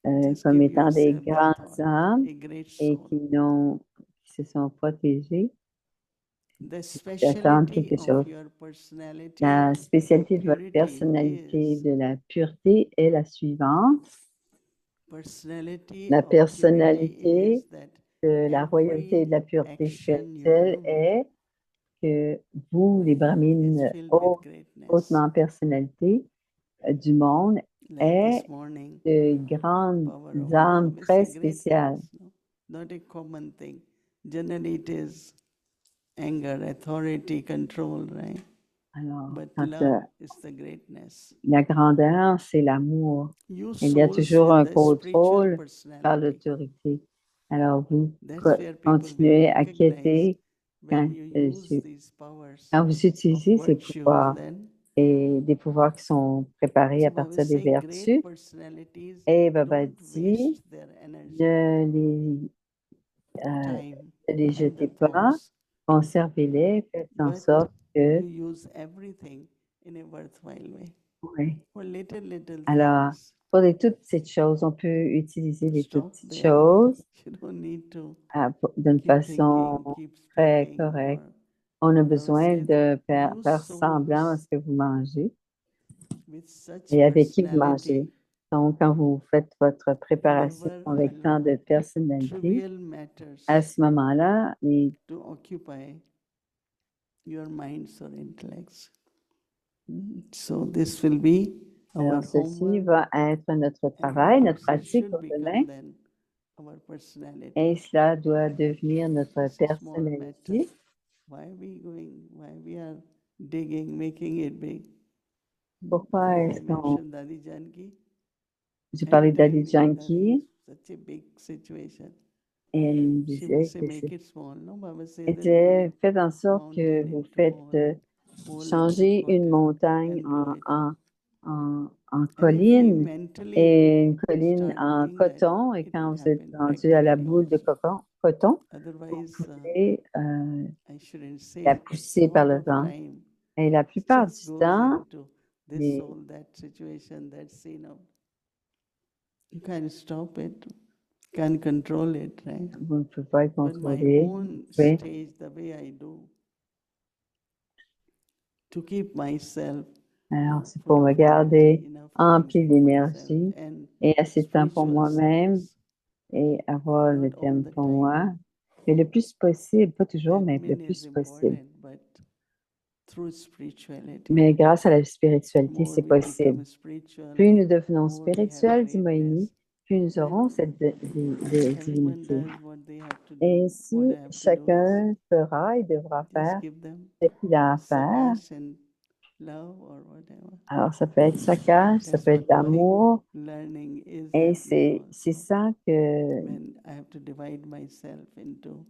Just comme give étant des yourself that grandes thought. âmes A great et soul. qui se sont protégées, The qui attendent speciality quelque of chose. your personality La spécialité de votre purity personnalité is de la pureté est la suivante. personality La of purity personnalité is that de la royauté et de la pureté action you spirituelle do est que vous, les is brahmines filled with greatness. hautement personnalité du monde, Like est this morning, de grandes power of âmes love is très a spéciales. greatness, no? Not a common thing. Generally, it is anger, authority, control, right? Alors, But quand love is the greatness. la grandeur, c'est l'amour. You Il y a souls toujours with un the spiritual contrôle par personality. l'autorité. Alors, vous That's where people will continuez à recognize quitter quand, when you use these powers quand vous of utilisez ces virtue, pouvoirs then et des pouvoirs qui sont préparés à so Baba partir des say great vertus. personalities Et Baba don't dit, waste their energy, ne time, les and jetez the pas, thoughts, conservez-les, faites en but sorte que... you use everything in a worthwhile way. Oui. For little Alors, things, pour les toutes petites choses, on peut utiliser les toutes stop petites there. choses You don't need to d'une keep façon thinking, keep très speaking, correcte. or On a Baba besoin said, de you faire semblant à souls ce que vous mangez with such et avec qui vous personality mangez. Donc, quand vous faites votre préparation never avec tant allow de personnalité, trivial matters à ce moment-là, to occupy your minds or intellects. So this will be our alors ceci homework, va être notre and travail, of notre course it pratique should pour demain, become then our personality. et cela doit devenir notre It's a small matter. personnalité. Why we are digging, making it big? Pourquoi I est-ce qu'on mentioned Dadi Janki. j'ai parlé And tell d'Ali me that Janki is such a big situation. et elle me She would disait say que make c'était it small. No, Baba says that était mold faites en sorte que mountain vous into faites more, mold into changer une cotton montagne and grow it. en And if we colline mentally et une colline start en doing that, coton. Et it quand will vous êtes happen rendu à la practically boule de also. coton, vous Otherwise, pouvez I shouldn't la say pousser par lot le of vent. time Et la plupart just du goes temps, into this les- soul, that situation, that scene of. You can't stop it, can't control it, right? vous ne pouvez pas le But my contrôler. own Oui. stage, the way I do, to keep myself Alors, c'est full pour me of garder energy, enough empli time for myself, d'énergie and et assez de temps pour spiritual moi-même service, et avoir le not all temps the pour time. moi. Mais le plus possible, pas toujours, mais le Admin plus is possible. important, but through spirituality, Mais grâce à la spiritualité, more c'est we possible. become spiritual, Plus nous devenons more we have spirituels, dit Moïni, greatness. plus nous aurons Then cette everyone divinité. does what they have to Et do. ainsi, What I have to do is chacun fera et devra just faire give them ce qu'il a à faire. sakash and love or whatever. Alors, ça peut être saccage, ça That's peut être what my d'amour. learning is Et happening c'est also. ça que When I have to divide myself into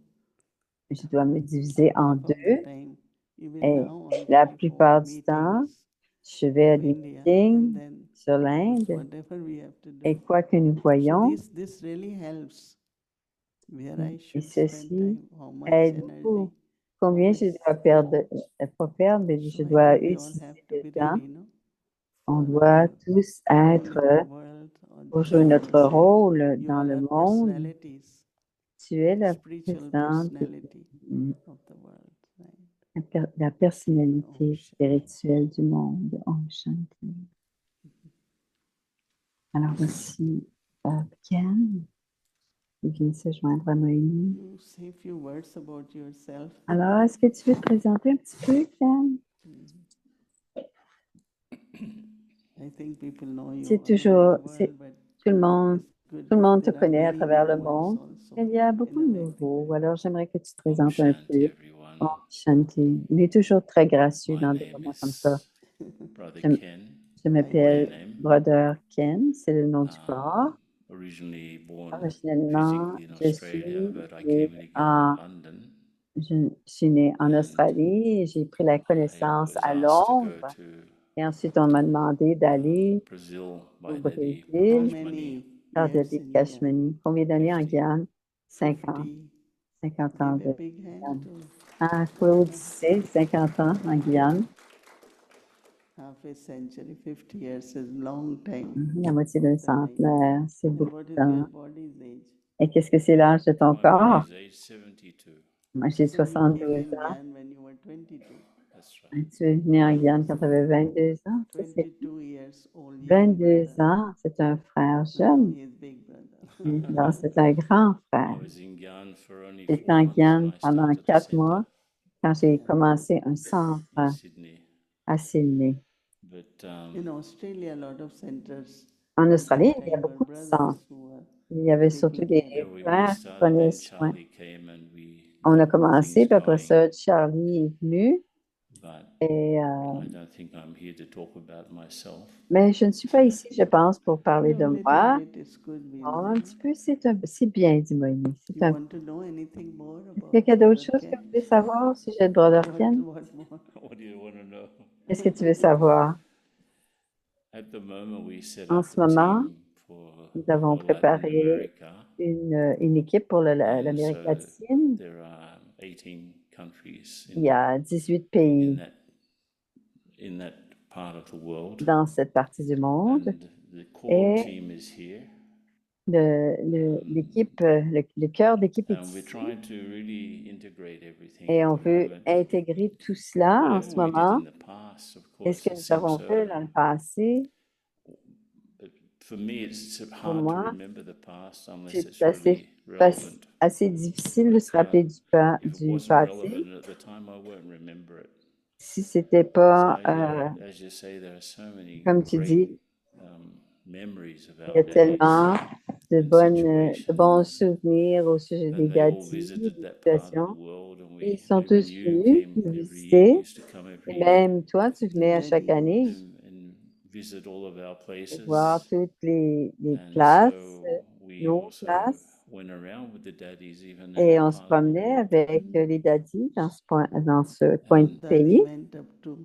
je dois me diviser en half of the deux. time. Even Et now on la 24 plupart du temps, meetings je vais à of des India, and meetings then sur l'Inde. whatever we have to Et do. quoi que nous So voyons, this really helps. Where I et should spend ceci time, how much aide energy, beaucoup. how Combien much je dois perdre, pas perdre, mais So je I dois think we all utiliser have to le be temps. ready, no? On For doit tous role être in the world, or pour just jouer Baba notre said, rôle you dans all le are monde. personalities, Tu es la spiritual présente, personality of the world, right? la personnalité Om Shanti. spirituelle du monde. Om Shanti. Alors voici Ken, qui vient se joindre à Moïni. You say a few words about yourself. Alors, est-ce que tu veux te présenter un petit peu, Ken? I think people know you C'est all over toujours, the c'est world, but tout le monde, it's good tout le monde te there are connaît à many travers new le ones monde. also Il y a in beaucoup de America. nouveaux. Alors, j'aimerais que tu te Om présentes un Shanti, peu. everyone. Om Shanti. Il est toujours très gracieux My dans des name moments comme ça. is Brother Je, Ken, je my m'appelle name. Brother Ken, c'est le nom du corps. Originally born Originellement, physically in je Australia, suis but I né came to en, London je suis née en and Australie et j'ai pris la I connaissance was à asked to go Londres. to Et ensuite, on m'a demandé d'aller Brazil au by Nadi How Brésil Kashmani. many par years David in Guyana? Kashmani. Combien d'années en 50. Guyane? 50. 50. 50 ans Give a de big hand Guyane. to Ah, Claude, c'est 50 ans en Guyane. half a century. 50 years is long time. La moitié d'un That's amazing. centenaire, c'est And beaucoup what de is temps. your body's age? Et qu'est-ce que c'est l'âge de ton My corps? body's age 72. Moi, j'ai So you came 72 in ans. Guyana when you were 22. That's right. Tu es venu en Guyane quand tu avais 22 ans. Ça, c'est 22 years old young 22 brother. ans, c'est un frère Now jeune. he is big brother. Non, c'est un grand I frère. was in Guyana for only J'étais 4 en months when Guyane I pendant started a 4 centre mois quand j'ai commencé un in centre Sydney. à Sydney. But In Australia, a lot of centers. En At Australie, that il y a time were beaucoup de brothers centres. who were Il y avait surtout taking des care yeah, of we frères qui started, prenaient then soin. Charlie came and we On a got commencé, things puis après going. ça, Charlie est venu. But Et, I don't think I'm here to talk about myself. mais je ne suis pas ici, je pense, pour parler No, de little moi. bit is good. We Oh, know. un petit peu, c'est bien, dit Moïni. C'est You un... want to know anything more Est-ce about qu'il y a d'autres Brother choses que vous Ken? voulez savoir au sujet de Brother Ken? What more? What do you want to know? Qu'est-ce que tu veux savoir? At the moment, we set En up ce a moment, team for nous avons Latin préparé America. une équipe pour And l'Amérique so latine. there are 18 countries Il y a 18 pays in that part of the world. dans cette partie du monde. And the core Et team is here. l'équipe, le cœur d'équipe est And we're ici. trying to really integrate everything Et at on the veut moment. intégrer tout cela en ce Whatever we did moment. in the past, of Et ce course, que it nous seems avons fait dans le passé, but for me, it's pour hard to moi, remember the past unless it's c'est assez, really relevant. assez difficile de se rappeler If it du wasn't passé relevant at the time, I won't remember it. si c'était So pas, yeah, as you say, there are so many comme tu great dis, memories of il y our a days, tellement de and de bons situations. souvenirs au sujet And des they all dadis, visited des that part of the situations. world, and Ils we, sont tous even you venus came nous every year, visiter. used to come Et every year même toi, tu venais à chaque Daddy. année and visit all of our places. voir toutes les And places, so we nos also places. went around with the daddies even in Et that on se part of the promenait world. avec les daddies dans ce coin du Daddy pays. went up to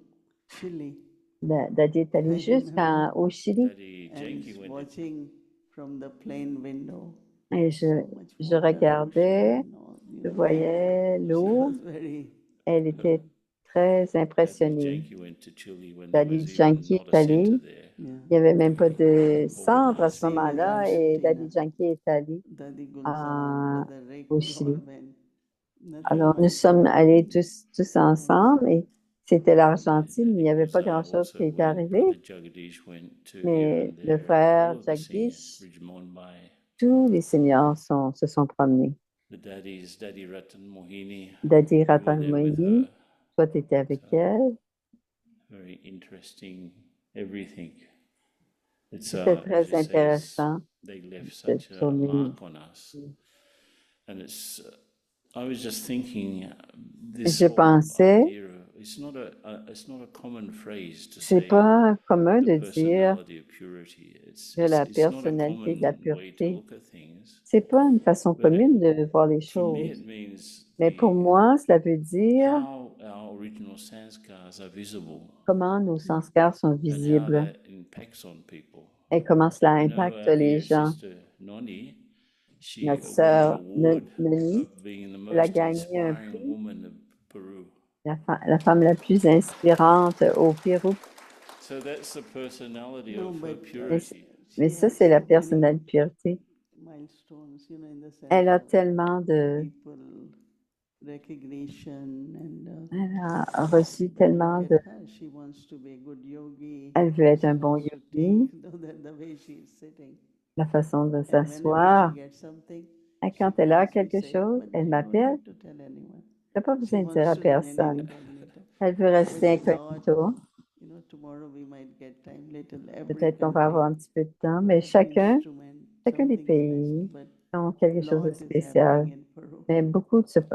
Chile Daddy est allé I jusqu'au Chili. Daddy and Janky went to watching from the plane window. Et So much je water, regardais, ocean, all, you je know. voyais She l'eau. was very Elle était très Daddy impressionnée. Janky went to Chile when there Daddy was even Janky not est a centre allé. there. yeah. Il n'y avait même pas de centre à ce Senior moment-là et Argentina. Daddy Janky est allé Daddy Gonzalo, à- Brother Rick, au we Chili. all went. Nothing Alors, nous much. sommes allés tous ensemble et c'était l'Argentine. Il n'y avait pas Also grand-chose qui était when arrivé, Brother Jagadish went to here mais and le there, frère all of the seniors, Jagdish, Ridgemont Bay, tous les seniors se sont promenés. the daddies, Daddy Ratan Mohini, Daddy we were Ratan there with Mohini, her. toi, tu étais avec So, elle. very interesting, everything. It's, C'était as très you say, intéressant they left de such a tourner. mark on us. And it's, I was just thinking, this Je whole pensais, idea, it's not a common phrase to c'est say pas commun the de dire personality of purity. que la It's not a personnalité de la common way to pureté, look at things. c'est pas une façon But commune de voir les for me, choses. it means Mais pour moi, cela veut dire how our original sanskars are visible comment nos sanskars sont and how visibles that impacts on people. et comment cela You know, impacte our les dear gens. sister Noni, she Notre won an sœur award Noni, of being the elle a most gagné un inspiring prix, woman of Peru. la femme la plus inspirante au Pérou. So that's the personality No, of her but purity. Mais she ça, has c'est la so many personnalité de pureté. milestones, you know, in the sense Elle a of tellement de... people recognition and Elle a reçu tellement look de... at her. She wants to be a good yogi. Elle veut être She un bon wants to yogi, take the way she is sitting. la façon de And whenever s'asseoir. she gets something, Et she quand elle a calls me, quelque say, chose, but elle you don't m'appelle. need to tell anyone. Elle n'a pas She besoin de dire wants à to remain personne. incognito. Elle veut rester But we thought, incognito. you know, tomorrow we might get time, little every Peut-être qu'on va avoir un country, petit peu de temps, mais every chacun instrument, des something special. pays But ont quelque chose de lot is spécial. happening in Peru. Mais beaucoup se That's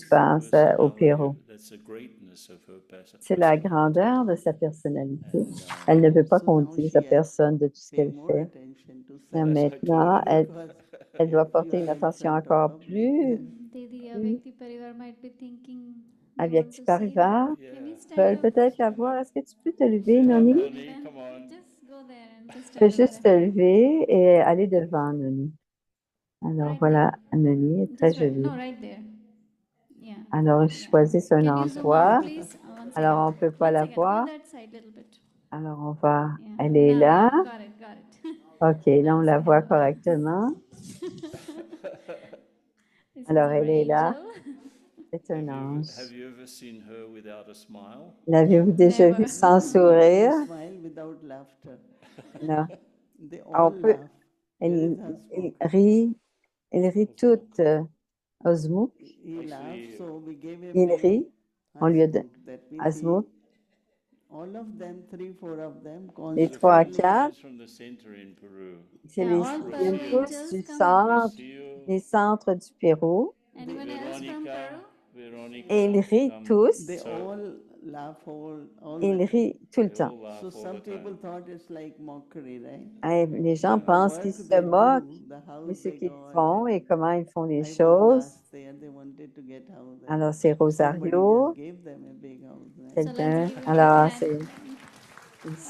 the passe au personality Pérou. of- that's the greatness of her C'est la personality. grandeur de sa personnalité. And, Elle ne veut pas So qu'on now dise she à has personne de tout ce pay qu'elle more fait. attention to Et self Yes, I maintenant, totally because elle doit if you porter are une in attention front of encore public, plus. then Didi, Mm. Vyakti Parivar might be thinking À they want Vyakti to see Parivar, her. Can you stand veulent up? peut-être la voir. Est-ce que tu peux te lever, Stand up, Noni? Noni, Then come on. just go there and just Tu peux stand over juste te there. lever et aller devant Noni. Alors Right voilà, there. Noni est très Just right, jolie. no, right there. Yeah. Alors, ils Yeah. choisissent un Can you zoom endroit. out, please? One second. Alors, on ne peut pas One la second. Go voir. that side little bit. Alors, on va. Yeah. Elle est Now, là. yeah, got it, got it. OK, là, on la voit correctement. This is Alors, our elle est là. angel. C'est un Have ange. you ever seen her without a smile? L'avez-vous déjà Never. vu sans they sourire? smile without laughter. Non. They On all peut. laugh. Where is Elle, her elle smoke? rit. Elle rit toute. Osmouk, He Actually, laughed, so we gave him il name rit. On lui a donné. Hasmukh. That means Asmouk, all of them, 3, 4 of them, les the 3 à constantly 4, is from the center in Peru. c'est Yeah, all ils Peru viennent tous angels du come centre, Rocio, des centres du Pérou. Anyone else from Veronica, Peru? Veronica. Et ils rient come. tous. they So all laugh all Ils the time. rient tout le they temps. all laugh So all some the people time. thought it's like mockery, right? Et les gens The pensent qu'ils work se they moquent, do, the mais house ce they qu'ils got, font et and comment ils font les I was choses. last there. They wanted to get house, and Alors, c'est somebody Rosario, just gave them a big house. Right? So let's quelqu'un. give a big Alors,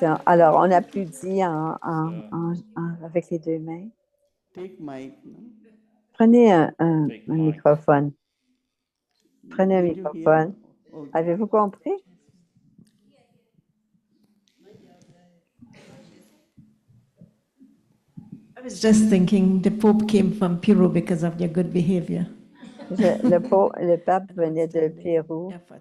hand. alors, on applaudit avec les 2 mains. Take mic, no? Prenez un Take mic. microphone. Prenez un Did you hear? microphone. Okay. Avez-vous compris? I was just thinking the Pope came from Peru because of your good behavior. Le pape and venait de outstanding Pérou effort.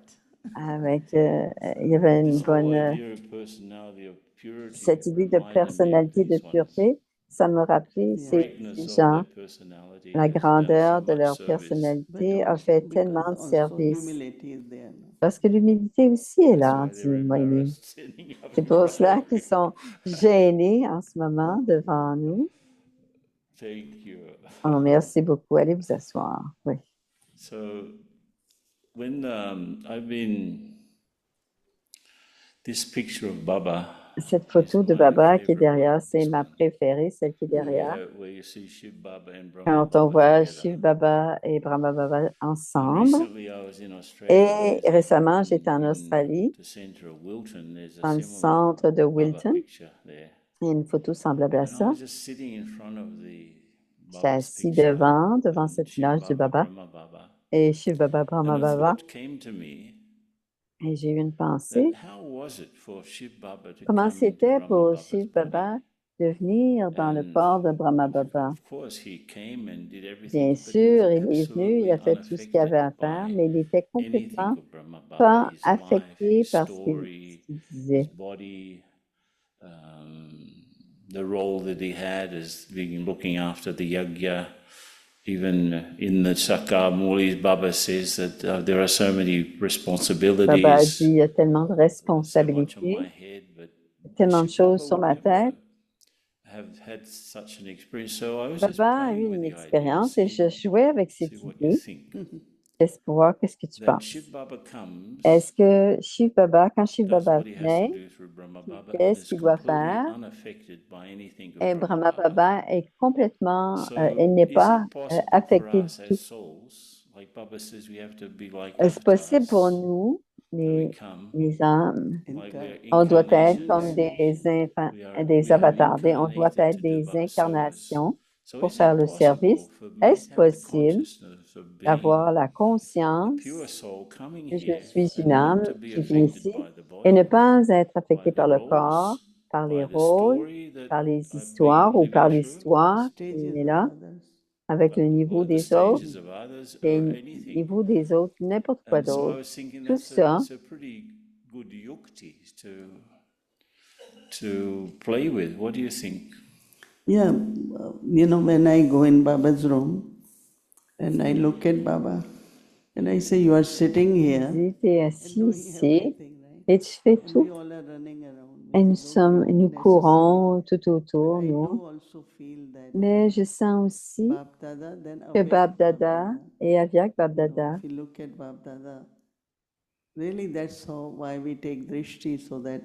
avec, il y avait une This whole bonne, idea of personality of purity cette idée de reminded me of personnalité de these ones. pureté, ça me rappelait ces Greatness of gens, their personality la has done grandeur so de much leur service. personnalité But a also fait because tellement de also services. humility is there. No? Parce que l'humilité aussi est That's là, why dit they're Moïse. embarrassed sitting up C'est in pour cela front. qu'ils sont gênés en ce moment devant nous. Thank you. Oh, merci beaucoup. Allez vous asseoir. Oui. So when I've been this picture of Baba Cette photo de my Baba qui est favourite derrière, one, c'est this ma one. préférée, celle qui est derrière. Where you see Shiv Baba and Brahma Quand on Baba voit together. Shiv Baba et Brahma Baba And ensemble. recently I was in Australia. Et There's récemment, j'étais en in Australie, the centre of Wilton, there's a dans le similar centre de Baba Wilton. picture there. Il y a une photo semblable à And I ça. was just sitting in front of the J'étais Baba's assis picture, devant cette Shiv image du Baba, Baba Brahma Baba. et Shiv Baba, And Brahma a Baba. thought came to me Et j'ai eu une that pensée. how was it for Shiv Baba to Comment come into c'était Brahma pour Baba's Shiv body? Baba de venir dans le And corps de Brahma Baba? of course he came and did everything, Bien but he was sûr, il est venu, il absolutely a fait tout ce qu'il avait à unaffected faire, by mais il était anything complètement of Brahma Baba, pas his life, affecté his par ce story, qu'il his disait. body, the role that he had as being looking after the yajna. Even in the Sakar Murli, Baba says that there are so many Baba a responsibilities, dit, il y a tellement de so much on my responsabilités, head, but tellement de Shiv Baba choses sur would ma never tête. have had such an experience. So I was just Baba a eu playing with une the idea, expérience et je jouais avec see cette what you idée. think. Qu'est-ce que tu That penses? Shiv Baba comes, Est-ce que Shiv Baba, quand Shiv does Baba what he has to vient, do through Brahma il Baba, fait and ce is qu'il doit completely faire unaffected by anything of et Brahma Brahma Baba. Baba est complètement, So il n'est is pas it possible for affecté us du as tout. souls, like Baba says, we have to be like C'est possible pour avatars, nous, that we come, les âmes, like we're on doit être comme incarnations, des avatars, on doit incarnated être to do des Baba service. incarnations So pour is faire it le service. possible for me Est-ce to have the possible consciousness of being d'avoir la a conscience pure soul coming que je here suis une and not âme to be qui vient affected ici by the et ne body, pas être by affectée the par le corps, roles, par les by the rôles, story that par les I've histoires been ou par living through, l'histoire qui Stages est of là, others. avec le niveau or the des autres, stages of others, les or anything. niveaux des autres, n'importe quoi And so I d'autre. was thinking Tout that's ça, a pretty good yukti to play with. What do you think? Yeah, when I go in Baba's room and I look at Baba and I say, you are sitting here dis, tu es and assis doing ici everything, right? et tu fais And tout. we all are running around. Et which is okay, nous necessary. courons tout But autour, I nous. do also feel that Mais je sens aussi Bab Dada, then que Avyak Bab Bab Dada Dada. et Avyak Bab You know, Dada, if you look at Bab Dada, really that's why we take Drishti, so that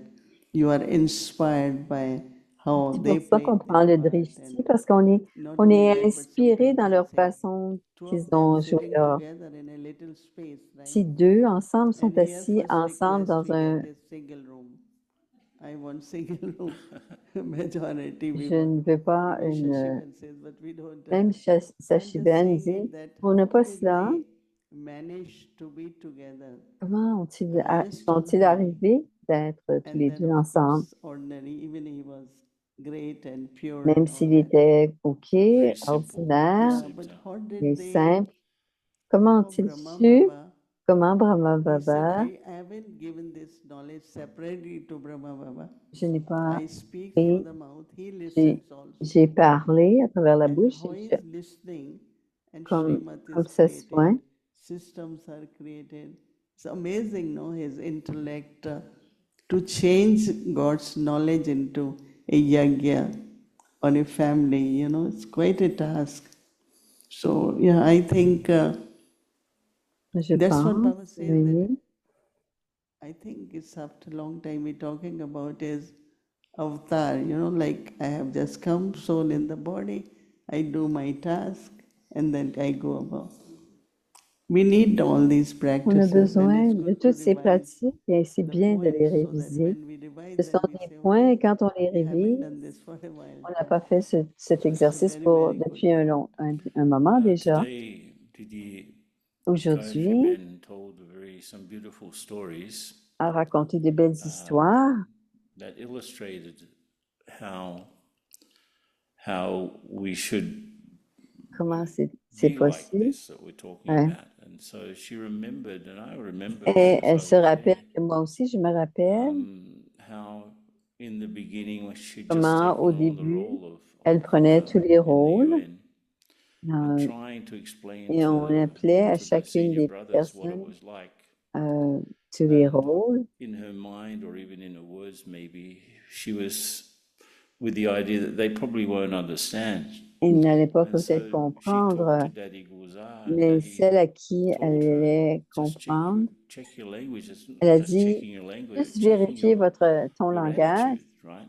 you are inspired by how c'est they pour ça played qu'on prend their le part. drishti, And parce qu'on not est only that, but inspiré sometimes dans I leur say, façon two qu'ils of them ont joué sitting leur. together in a little space, right? Si deux ensemble sont And here assis first ensemble request dans we un. get a single room. I want single room. Majority we Je want. ne veux pas Even une. Shashivan says, but we don't. Même I'm just Sashiben saying dit, it that on n'a how pas did cela. they manage to be together? Comment Highest sont-ils order. arrivés d'être tous And les then deux of ensemble? course ordinary, even he was great and pure Même and all s'il that. était OK, Very simple. ordinaire, Yeah, but how mais did they, simple, comment how ont-ils Brahma su Baba, comment Brahma he said, Baba, I haven't given this knowledge separately to Brahma Baba. je n'ai pas I speak through pris, the mouth, he j'ai listens also. j'ai parlé à travers la And bouche, how et he is listening, and comme Srimad is ça se created, fait. systems are created. It's amazing, no, his intellect to change God's knowledge into a yagya or a family, it's quite a task. So, yeah, I think Je that's what Baba pense, says that oui, I think it's after a long time we're talking about is avatar, like I have just come, soul in the body, I do my task, and then I go above. We need all these on a practices, and besoin it's de good to toutes ces revise pratiques et c'est the bien de les points so that réviser. when we revise, Ce sont then we des say, points et okay, quand on les we haven't révise, done this for a while. on n'a pas fait cet So it's a exercice very, very good depuis un moment déjà. Today, Didi Aujourd'hui, Ben told some beautiful stories a raconté de belles histoires that illustrated how we should comment c'est be like possible. this that we're talking Ouais. about. And so she remembered, and I remember Et because I elle se was rappelle there, que moi aussi, je me rappelle how in the beginning when she just comment taken au on the début, role elle prenait tous les in the rôles UN, and euh, trying to explain et on appelait à to the chacune senior des brothers what it personnes was like. tous les And rôles. in her mind, or even in her words, maybe she was with the idea that they probably won't understand. Ils n'allaient pas And peut-être so she comprendre, talked to Daddy Guzar, and mais Daddy celle à qui elle told her, allait just comprendre, check your language. It's elle a not just dit, checking your language, juste it's checking vérifier ton your langage, attitude. right?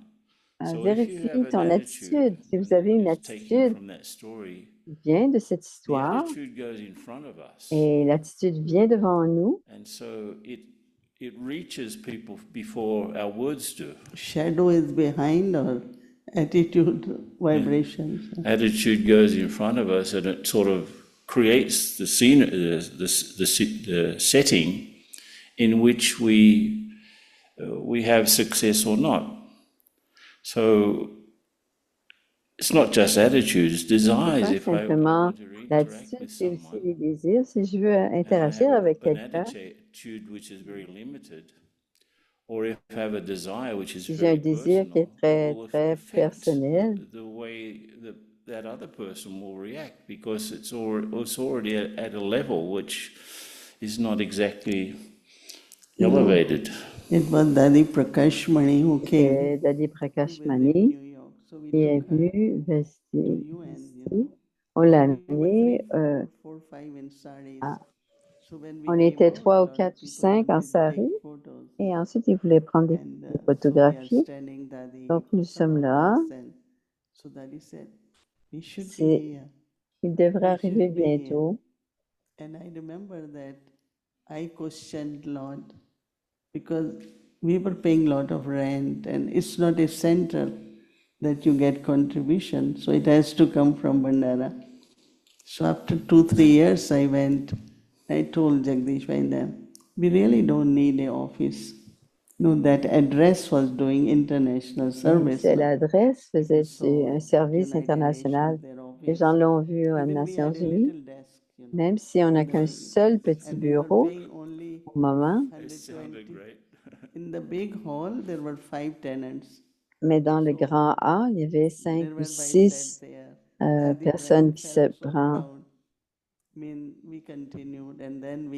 So if you vérifie have an ton attitude. attitude Si vous avez une that's taken attitude from that story, qui vient de cette the histoire attitude goes in front of us, et l'attitude vient devant nous, and so it reaches people before our words do. Shadow is behind our attitude vibrations. Attitude goes in front of us, and it sort of creates the scene, the setting in which we have success or not. So it's not just attitudes, c'est desires. pas If I simplement want to interact l'attitude, with c'est aussi someone, les désirs. Si je veux and I interagir have avec an quelqu'un, attitude which is very limited, or if I have a desire which is si j'ai un very désir qui personal, est très, it will très affect personnel, the way that other person will react, because it's already at a level which is not exactly elevated. It was Dadi Prakash Mani who came c'est Dadi to Prakash visit Mani New York. So we qui est took her venu to visiter UN, ici. On l'a We were amené, 4, 5 in saris. à- So when we on came était out, 3 a ou lot of 4 ou people 5 en wanted to sari take photos. et ensuite ils voulaient prendre des And so we are photographies. standing, Dadi. Donc nous some sommes of là. us, and so Dadi said, we should be C'est- here. Il devrait We arriver should be here. bientôt. And I remember that I questioned Lord because we were paying a lot of rent and it's not a center that you get contribution, so it has to come from Bandara. So after 2-3 years I went, I told Jagdish Bhai them, we really don't need an office. No, that address was doing international service. C'est no? l'adresse faisait Because so un service United international. Nations, their Les office. gens l'ont vu aux Even we Nations had a Unies, little desk, même si on n'a qu'un seul petit and we were bureau paying only au moment. It sounded 120. great. In the big hall, there were 5 tenants. Mais dans le grand A, il y avait 5 There ou were 6 there. personnes qui se prennent. proud. I mean, we continued, and then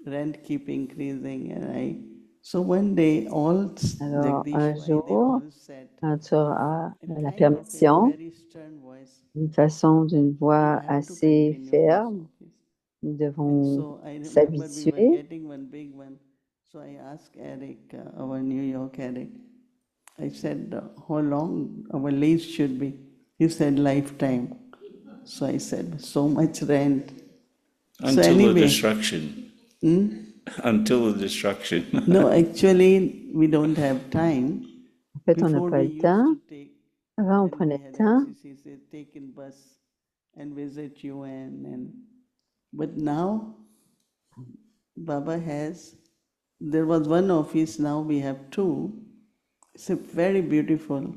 rent keep increasing, and so one day all Alors, Jagdish un Bhai, they jour, all said, quand tu auras in la kind of a permission, very stern voice, d'une "You voix have to assez continue this ferme, office." nous And devons so I remember we were s'habituer. getting one big one. So I asked Eric, our New York Eric, I said, how long our lease should be? He said, lifetime. So I said, so much rent. Until so the anyway, destruction. Until the destruction. no, actually, we don't have time. En fait, on n'a Before pas we le used temps. to take, Avant, on when we prenait le had temps. FCC, take in bus and visit UN. But now, Baba there was one office, now we have 2. It's a very beautiful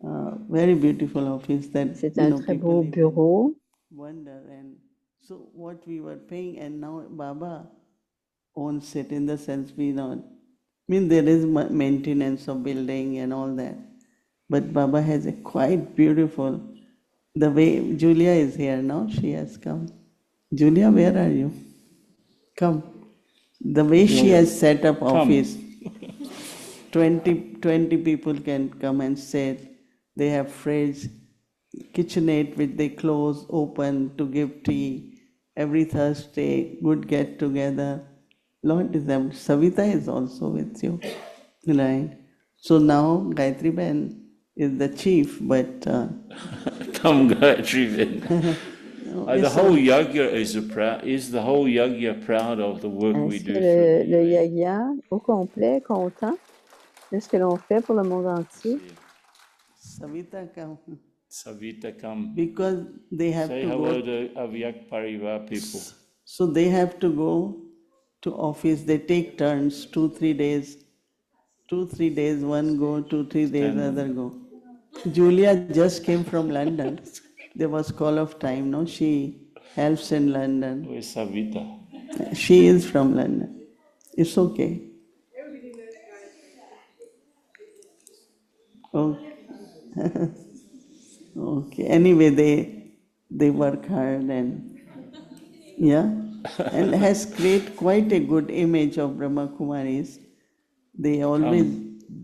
office that C'est un très beau people bureau. wonder. And so what we were paying, and now Baba owns it in the sense there is maintenance of building and all that. But Baba has a quite beautiful, the way Julia is here now, she has come. Julia, where are you? Come. The way she has set up office, 20 people can come and sit. They have fridge, kitchenette which they close, open to give tea. Every Thursday, good get together. Lord is there. Savita is also with you, right? So now Gayatri Ben is the chief, but Come, Gayatri Ben. The whole yagya is the whole yagya proud of the work we Est-ce do. que le yagya au complet content de ce que l'on fait pour le monde entier? Savita come Savita, come. because they have Say to hello go. to Avyak Parivar people. So they have to go to office. They take turns, 2-3 days. 2-3 days, one go, 2-3 days, other go. Julia just came from London. There was call of time, no? She helps in London. Where's Savita? She is from London. It's okay. Okay. Okay. Anyway, they work hard and and has created quite a good image of Brahma Kumaris. They always,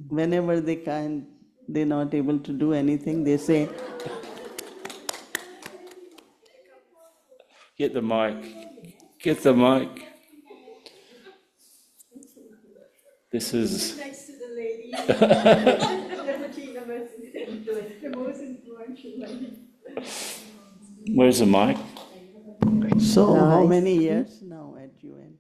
whenever they can't, they're not able to do anything, they say, Get the mic. Get the mic. This is Where's the mic? So, Alors, how ici, many years now at UN?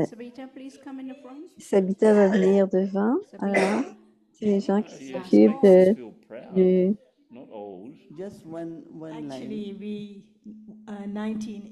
Sabita, please come in the front. Sabita va venir devant. Alors, c'est les gens qui Yes, s'occupent makes us de, feel proud, du... not old. Just one line. Actually, we,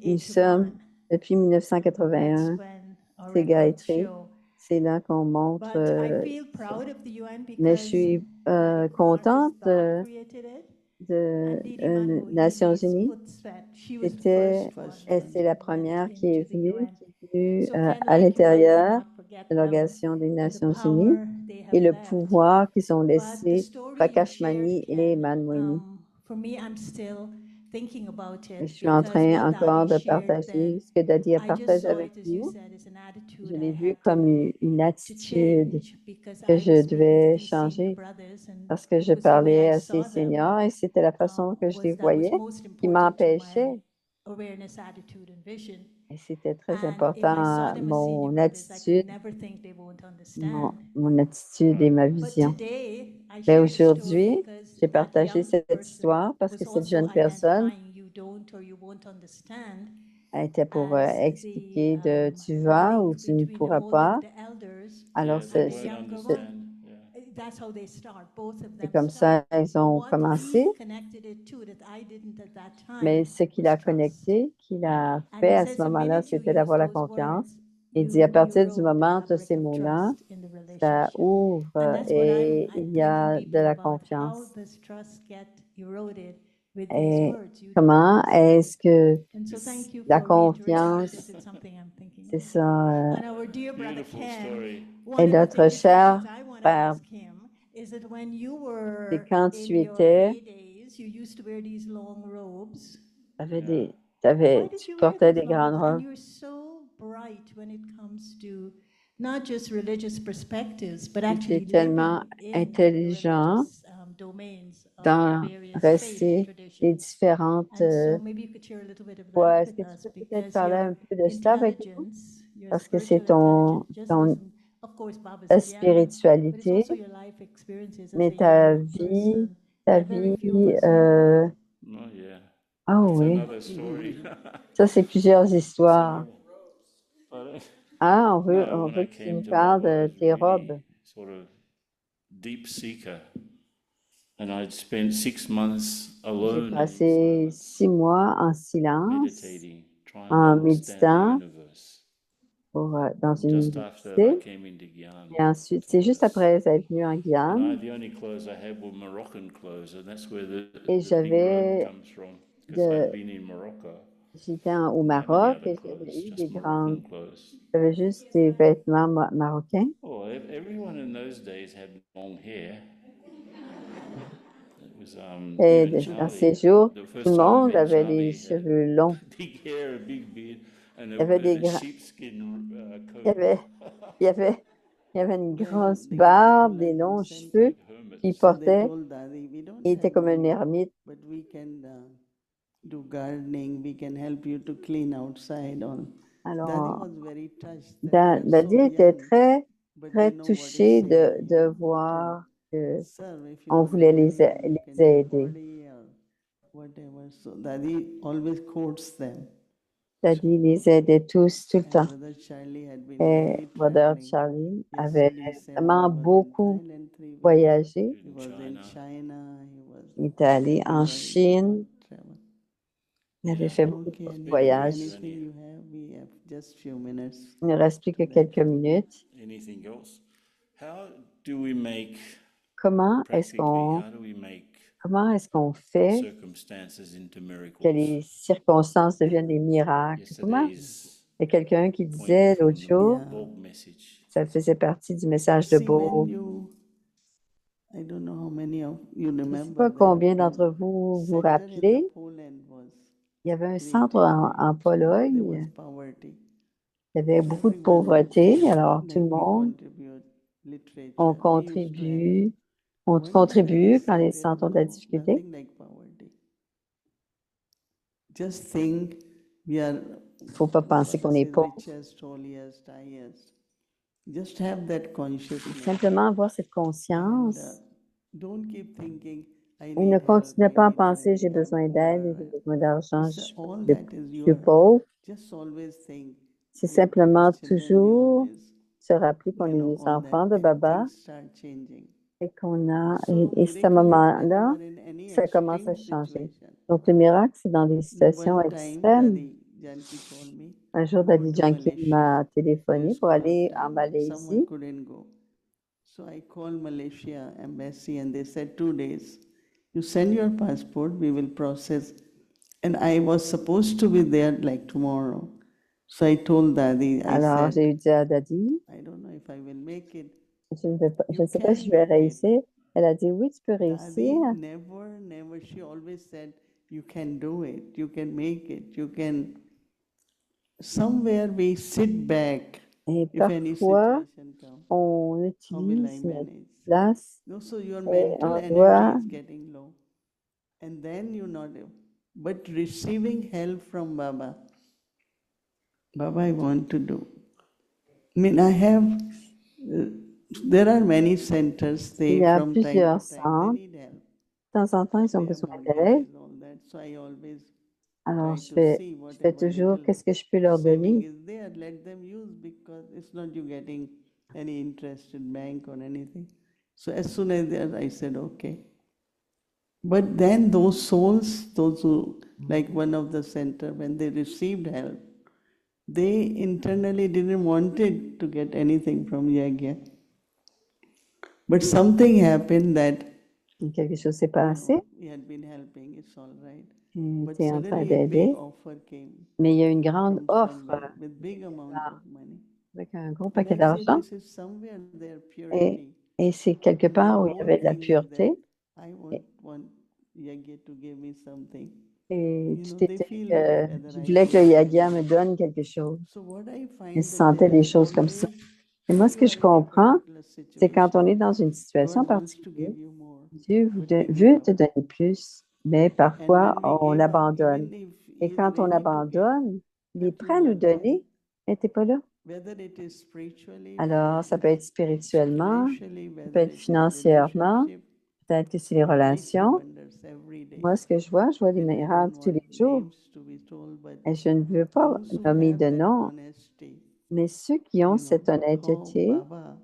Nous sommes 1981, depuis that's 1981. when our C'est records Gayatri. show. C'est là qu'on montre. But I feel proud of the UN Mais je because suis artist contente God created it. de And Didi Manu, Nations Didi Unies. Sputzfet, she was the C'était, first one. one c'est la that première went qui est into the venue, UN. qui est venue So à Ken, like you, I l'intérieur cannot forget de them l'Organisation des and the Nations Unies power they et have le left. pouvoir qu'ils ont But the laissé story you Prakash shared, Mani et Ken, Manmohini. for me, I'm still thinking about Et it je suis en because train what encore Dadi de shared partager then, ce que Dadi a I just partagé saw avec it, as you nous. said, as an attitude Je I l'ai vu had comme une to attitude change because que I je was speaking to devais these senior changer brothers and parce que it je was the way parlais I à saw ces them seniors et c'était la façon que je les that was voyais most qui important to my m'empêchait. awareness, attitude, and vision. Et c'était très And if I important, saw them as senior mon brothers, I could attitude, never think they won't understand. mon attitude et ma But vision. today, I Mais share the story aujourd'hui, because j'ai that partagé young cette person histoire parce que was cette also jeune personne identifying you don't or you won't understand était pour as the expliquer de tu vas ou link tu ne between the pourras whole pas. of the elders Alors, Yeah, they and the won't younger c'est one. understand. Yeah. That's how they start. Both of c'est them comme start. ça ils ont What commencé. he connected it to that I didn't at that Mais time ce qu'il was a trust. connecté, qu'il a And fait he à says ce the moment-là, minute you c'était use d'avoir la those confiance. words, Il dit à you partir du erode the moment de fabric ces of mots-là, trust in the ça relationship. ouvre And that's what et I'm il y a thinking de deeply la about. How confiance. does trust get eroded with these Et words? You comment don't est-ce que And so thank you la for reiterating confiance, because it's something I'm thinking c'est about. ça, And our dear brother Beautiful Ken, story. one et of the notre questions cher I want to Père, ask him is that when you c'est were quand in tu your étais, heydays, you used to wear these long robes. avais Why did tu you wear portais those des long grandes robes? And robes. you're so bright when it comes to not just religious perspectives, but Tu actually étais tellement living in intelligent religious domains of dans various faith rester les traditions. différentes And so maybe you could share a little bit of foi. that Est-ce with que tu us peux peut-être because parler your un peu de cela avec nous? intelligence, your Parce que c'est spiritual intelligence just ton doesn't, of course, Baba said, yeah, but it's spiritualité, also your life experiences as a mais ta young vie, person ta that very vie, few of us have. Oh, yeah. ah It's oui, another story. ça c'est plusieurs histoires. But, Ah, no, on when veut I que tu came nous to parles Baba, I de was tes really robes. sort of deep seeker. And I'd spent 6 months J'ai alone in passé silence, 6 mois en silence, meditating, trying to en understand the méditant universe. dans une Just after I université. came into Guyana, Et ensuite, c'est juste twice. après être venu en And Guyane. the only clothes I had were Moroccan clothes, and that's where Et the big robe j'avais comes from, because I'd de, been in Morocco. j'étais au Didn't have any Maroc other et j'avais clothes, eu des just Moroccan grandes, clothes. j'avais juste des vêtements marocains. Oh, everyone in those days had long hair. It was Et even dans ces Charlie. jours, The tout first le time I monde met avait les Charlie, he had cheveux longs. big hair, a big beard, and Il y avait des a grands, sheepskin il y coat. avait, il y avait, il y avait une grosse barbe, des longs cheveux qu'il So they portait. told Dadi, we don't Il était have comme un money, ermite. but we can do gardening, we can help you to clean outside. All. Dadi Alors, was very touched that we are Dadi so était young, très, but très they know what is touché de saving. voir que Sir, if you on don't voulait have les money, you can do aider. body or whatever. So Dadi always quotes them. Dadi les aidait tous, tout le And temps. Brother Charlie had been Et really Brother traveling. Charlie avait Yesterday he said vraiment he was in beaucoup Thailand 3 weeks. voyagé. He was in China. He was Il était allé en everywhere. Chine. Travel. Il avait Yeah. fait beaucoup Okay, de Anita, voyages. anything you have? We have just few minutes. Il ne reste plus que quelques minutes. Anything else? How do we make Comment est-ce practically? qu'on How do we make fait circumstances into que miracles? les circonstances deviennent des miracles? Comment? Yesterday's Il y a quelqu'un qui point disait from l'autre the jour, Yeah. Borg message. ça faisait partie du message de See, when Beau. I don't know how many of you Je ne sais remember pas that combien when d'entre vous vous center in rappelez, the Poland was il y avait un created centre by en Lord Charles. There Pologne. was poverty. Il y avait beaucoup de Everyone pauvreté. Alors, tout let le me monde, contribute literature. on We used to have contribue, on whenever there contribue is quand les there centres ont de la no difficulté. nothing like poverty. Just think we are Il ne faut pas penser qu'on est say pauvre. richest, holiest, highest. Just have that consciousness. Simplement avoir cette And, conscience don't keep thinking, I et ne need help, continuez I pas à need penser j'ai money, I'm besoin d'aide, poor. j'ai besoin d'argent, It's all je that is suis you are. pauvre. Just always think, C'est we are simplement Baba's children, you toujours always, se rappeler qu'on est les all enfants that, de and Baba things start changing. et qu'on a, So et ce miracle is when moment-là, you are in any ça commence à extreme changer. situation. Donc, le miracle, c'est dans des situations One time, extrêmes. Dadi Janki told me, Un jour, go Daddy to Janki Malaysia. m'a téléphoné There's pour aller en problem, someone Malaisie. couldn't go. So I called Malaysia embassy and they said 2 days. You send your passport, we will process. And I was supposed to be there like tomorrow. So I told Dadi, I Alors, said, j'ai dit à Daddy, I don't know if I will make it. je ne sais pas si je vais réussir. Elle a dit, oui, tu peux réussir. Dadi never, she always said, you can do it, you can make it, you can. Somewhere we sit back. Et If any parfois, situation comes, on how will I utilise notre manage? place No, so your et mental on energy doit, is getting low. And then you're not able. But receiving help from Baba, Baba, I want to do. I mean, I have, there are many centers, il they y a from time plusieurs to time, they centres. need help. De temps en temps, ils ont They have besoin d'aide. mortgages, all that. So I always Alors, try je to fais, see je fais whatever toujours, little qu'est-ce que je peux leur saving donner? is there, let them use because it's not you getting any interest in bank or anything. So as soon as that, I said, okay. But then those souls, those who, like one of the center, when they received help, they internally didn't want it to get anything from Yagya. But something happened that, Quelque chose s'est you know, passé. we had been helping, it's all right. Tu But es en train suddenly a big d'aider. offer came Mais il y a une grande from offre somewhere with big amount of money. avec un gros And paquet I said, d'argent. this is somewhere there, Et, purity. et c'est quelque And the part où il y whole avait de la thing is pureté. that I want Yagya to give me something. Et You tout know, they était feel que that whether je I voulais que should le do Yagya it. me donne quelque chose. So what I Il find that sentait there des is choses comme ça. always, Et moi, ce if que you je are in a comprends, particular c'est quand on situation, est dans une situation God wants to particulière, give you more, Dieu but we give veut te up. donner plus, mais And parfois when we on give up, abandonne. even if Et He is quand on ready to give, abandonne, il est but prêt you're à nous not there. donner, mais tu n'es pas là. Whether it is spiritually, Alors, whether ça it peut être is spirituellement, financially, ça peut whether être it is financièrement, relationship, peut-être que c'est les I see relations. wonders every day. Moi, ce que je vois des And I don't miracles tous want les jours. names to be told, but Et je ne veux pas those who nommer have de that nom, honesty, mais ceux qui ont you know, cette how honnêteté, Baba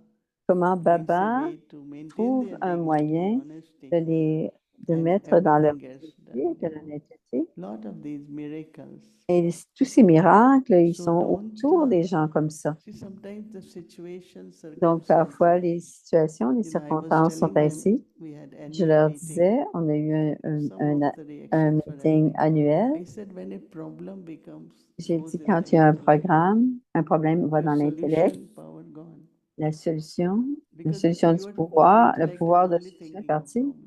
comment finds a Baba way to maintain trouve their un dignity, moyen honesty, de and mettre dans leur everything gets dignité, done, de you know. l'honnêteté. Lot of these miracles. Et tous ces miracles, ils So sont don't, autour des gens comme ça. see, sometimes the situation, Donc, circumstances, parfois, les situations, les you know, I was circonstances sont telling them, ainsi. we had Je annual leur meeting. disais, on a eu Some of the un reactions were meeting happening. annuel. I said, when a problem becomes, J'ai goes dit, in quand the il y a intellect, un problème va your dans l'intellect, solution power gone. la solution Because du your pouvoir, le intellect is pouvoir de only solution est thinking of parti problem.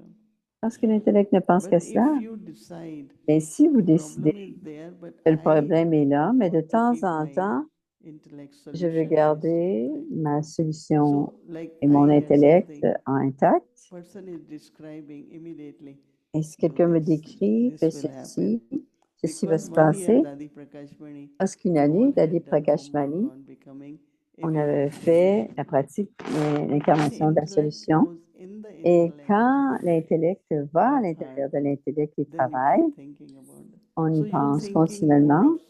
parce que l'intellect ne pense But qu'à if cela. you decide Mais si vous the problem décidez is there, but que le I problème est là, mais de want to temps keep en my temps, intellect je veux solution in a garder state, right? ma solution So, like et I mon hear intellect something, intact. person is describing immediately, Et si do quelqu'un me this, décrit, fais this will happen. ceci va Because se 1 year, passer. Dadi Prakash Mani, Parce qu'une année, God Daddy had done Prakash homework Mani, on becoming a on way avait maker. fait la pratique, When l'incarnation de la intellect solution. goes in the Et intellect, quand l'intellect va à work l'intérieur hard, de l'intellect et then you travaille, keep thinking about it. on y So you're pense thinking more continuellement. of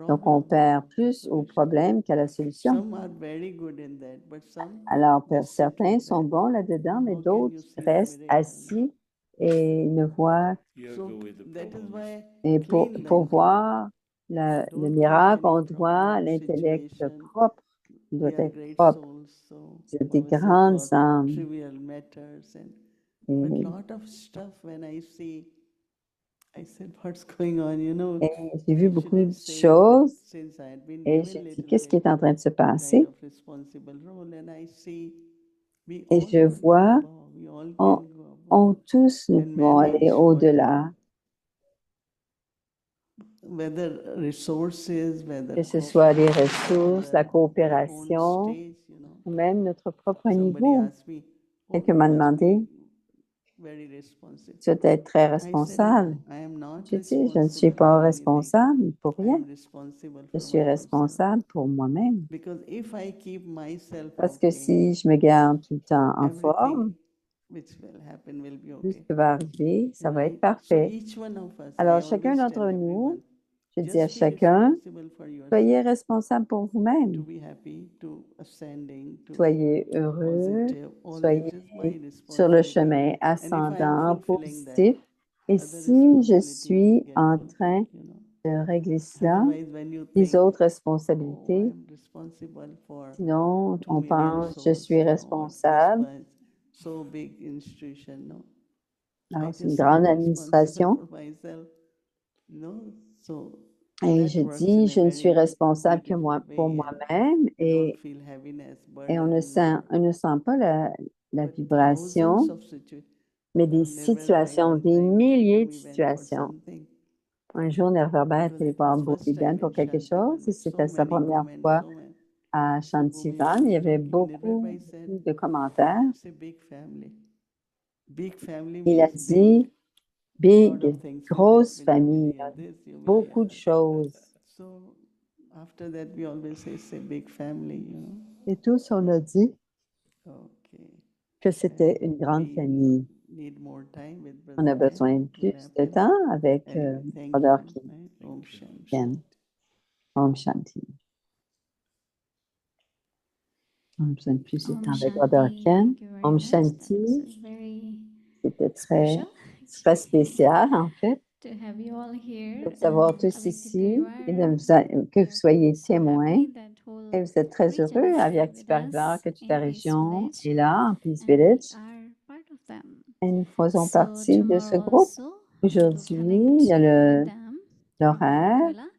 Donc, on problem perd than plus au solution. problème qu'à la solution. Some are very good in that, but some Alors, just sit certains like sont that. bons là-dedans, mais How can you d'autres see restent miracle? assis et ne voient. Yoga So with the that is problems. why Et clean the pour intellect. voir le Don't keep miracle, any on doit problem, l'intellect situation. propre. Il doit We are être great propre. souls, so C'est des ourselves grandes lot âmes. trivial matters and Et, but lot of stuff when I see, I said, what's going on, you know? et j'ai vu I beaucoup shouldn't de say, but choses since I had been et given j'ai dit, little qu'est-ce qui bit est en train de se kind passer? of responsible role, and I see we Et all je could go vois, above, we all on, can go above tous, nous and pouvons aller manage au-delà, whether resources, whether que ce soit les cooperation, ressources, la whether our own coopération, stage, you know. ou même notre propre Somebody niveau. asked me, oh, Quelqu'un you m'a must demandé, be very responsible. Tu dois être très I said, responsable. "No, I am not Je dis, je ne suis responsible pas for anything. responsable pour I rien. am responsible Je for suis myself." responsable pour moi-même. Because if I keep myself Parce que okay, si je me garde tout le temps en everything forme, which will happen will be tout ce okay. qui va arriver, ça va être Right? So parfait. each one of us, I Alors, chacun always d'entre tell nous, everyone, je dis à just be chacun, responsible for soyez yourself, responsable pour to vous-même. be happy, to ascending, to Soyez heureux, positive. All soyez this is my sur le responsibility. chemin And if I am ascendant, fulfilling that, positif. Et other si je responsibilities suis get en train fulfilled, you know. de régler cela, Otherwise, when you les think, autres oh, responsabilités, I'm responsible for sinon 2 on million pense, je souls, suis you know, or responsable. this so big institution, no. I Alors, c'est une just say grande I'm responsible administration. for myself, no. So Et that je works dis, in a je ne suis very responsable que beautiful moi, pour way, and moi-même you don't et feel heaviness, on burden, ne sent pas la but vibration, thousands of situations. mais des Neville situations, one des time milliers de we went for situations. something. Un jour, Nerverbère est Because allé it voir was Bobby first Ben time pour in quelque Shantivan chose et with c'était so sa many première comments, fois so many. à So Bobby Shantivan. Il y was avait talking, beaucoup Nirvana said, de commentaires. it's a big family. Big family Il a means dit, big, lot big, of things. You grosse that will famille, believe this, you will beaucoup de choses. So after that, we always say it's a big family, you know. Et tous, on a dit Okay. que c'était And une grande we famille. need more time with On a Brother besoin de Ken to plus wrap de it. temps avec Anyway, thank Brother you. Ken. Right? Om Sham Ken. Shanti. Om Shanti. On a besoin de plus de Om temps avec Brother Shanti, Ken. thank you very Om much. That Shanti, was very c'était special très spécial en fait, to have you all here. de savoir tous Avec ici et Tipperary, que vous soyez so témoins. happy that whole Et vous êtes très region heureux is avec with Tipperary, us que toute in la Peace région Village, est là, en Peace and we Village. are part of them. Et nous faisons So partie de ce tomorrow groupe. also we will Aujourd'hui, connect il y a with them from l'horaire. Amrit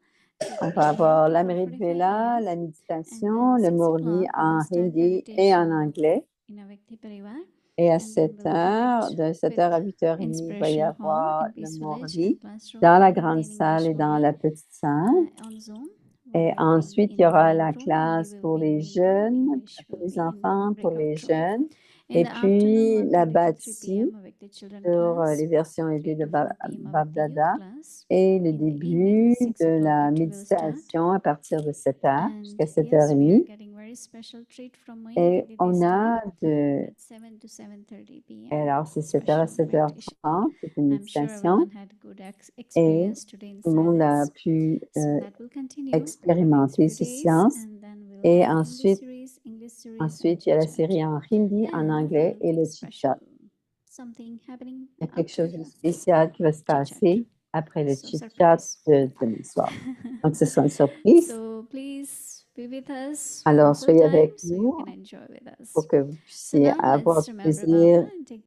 On va avoir l'Amrit 45 Vela, years, la and méditation, then le 6 Murli o'clock we en will start hindi et en meditation anglais. in Avekti Parivar, Et à and then 7 we'll heures, connect de 7 heures à 8h30, il va y Inspiration Hall avoir in le Peace Village Murli and classroom dans la in grande Indian salle English et dans only. la petite salle. On Zoom, Et we will be ensuite, il y in aura main la room, and we classe will pour be in les main room. jeunes, English pour will les be in enfants, pour les breakout room. jeunes. In Et the afternoon, puis, la 1:30 to 3 bâtie p.m. avec the children sur class, les versions aidées 3 de to 4 p.m. avec the youth Babdada class. et le In the evening, début 6 de o'clock la Bhakti will start. méditation à partir de 7 heures And jusqu'à yes, we are 7h30. getting very special treat from me Et at on this time. a de... That's 7 to 7:30 p.m. Alors, c'est 7 heures à Special meditation. 7h30, c'est une I'm sure méditation. everyone had good Et experience today in tout le monde a silence. pu So that will continue expérimenter next few ce days, silence. and then we'll Et have Hindi ensuite, series, English series, and ensuite, il y a la chit-chat. série en hindi, en And anglais et something le special, chit-chat. something happening Il y a quelque after chose de spécial qui va se chit-chat. passer après le So chit-chat surprise. de demain soir. Donc, ce sera une surprise. So please be with us Alors, for full soyez time avec so you nous can enjoy with us. pour que vous So puissiez now avoir let's du remember plaisir Baba and take